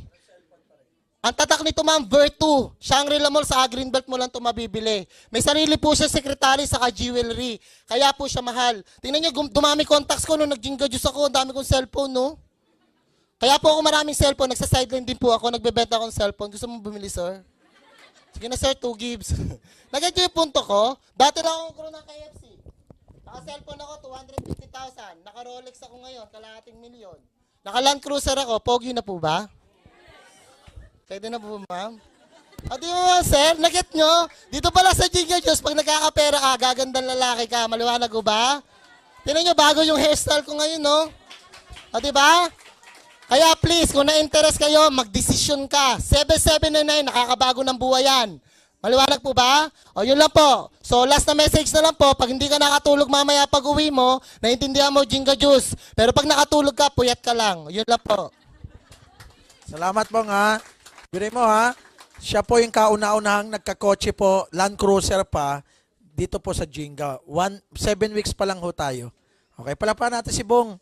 Ang tatak nito, ma'am, Vertu. Shangri-La Mall sa Greenbelt mo lang ito mabibili. May sarili po siya secretary sa jewelry. Kaya po siya mahal. Tingnan niyo, dumami contacts ko nung nag-Jinga Juice ako. Dami kong cellphone, no? Kaya po ako maraming cellphone. Nagsa-sideline din po ako. Nagbebenta akong cellphone. Gusto mo bumili, sir? Sige na, sir, 2 gives. Nagay yung punto ko. Dati na ako magkaroon ng KFC. Naka-cellphone ako, 250,000. Naka-Rolex ako ngayon, kalahating milyon. Naka-Land Cruiser ako, pogi na po ba? Pwede na po, ma'am? Di mo, sir, naget nyo? Dito pala sa Jinga Juice, pag nagkakapera ka, gagandang lalaki ka, maliwanag ko ba? Tingnan nyo, bago yung hairstyle ko ngayon, no? Diba? Kaya please, kung na-interest kayo, magdesisyon ka. 7799, nakakabago ng buhay yan. Maliwanag po ba? O yun lang po. So last na message na lang po, pag hindi ka nakatulog mamaya pag uwi mo, naintindihan mo Jinga Juice. Pero pag nakatulog ka, puyat ka lang. Yun lang po. Salamat po nga. Bire mo ha, siya po yung kauna-unahang nagkakotse po, Land Cruiser pa, dito po sa Jinga. 7 weeks pa lang ho tayo. Okay, pala pa natin si Bong.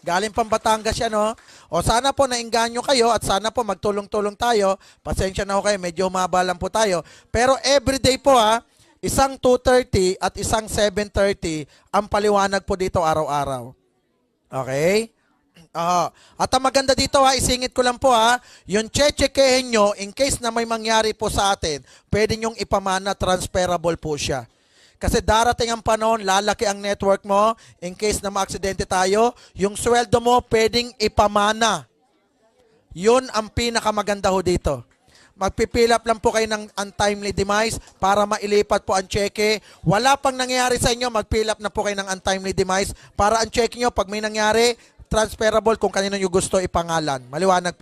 Galing pang Batangas yan, no? O sana po nainganyo kayo at sana po magtulong-tulong tayo. Pasensya na ho kayo, medyo humaba lang po tayo. Pero everyday po isang 2:30 at isang 7:30 ang paliwanag po dito araw-araw. Okay? At ang maganda dito isingit ko lang po yung chechekehin nyo, in case na may mangyari po sa atin, pwede nyong ipamana, transferable po siya. Kasi darating ang panahon, lalaki ang network mo, in case na maaksidente tayo, yung sweldo mo pwedeng ipamana. Yun ang pinakamaganda ho dito. Magpipilap lang po kayo ng untimely demise para mailipat po ang cheque. Wala pang nangyari sa inyo, magpilap na po kayo ng untimely demise para ang cheque nyo, pag may nangyari, transferable kung kanino nyo gusto ipangalan. Maliwanag.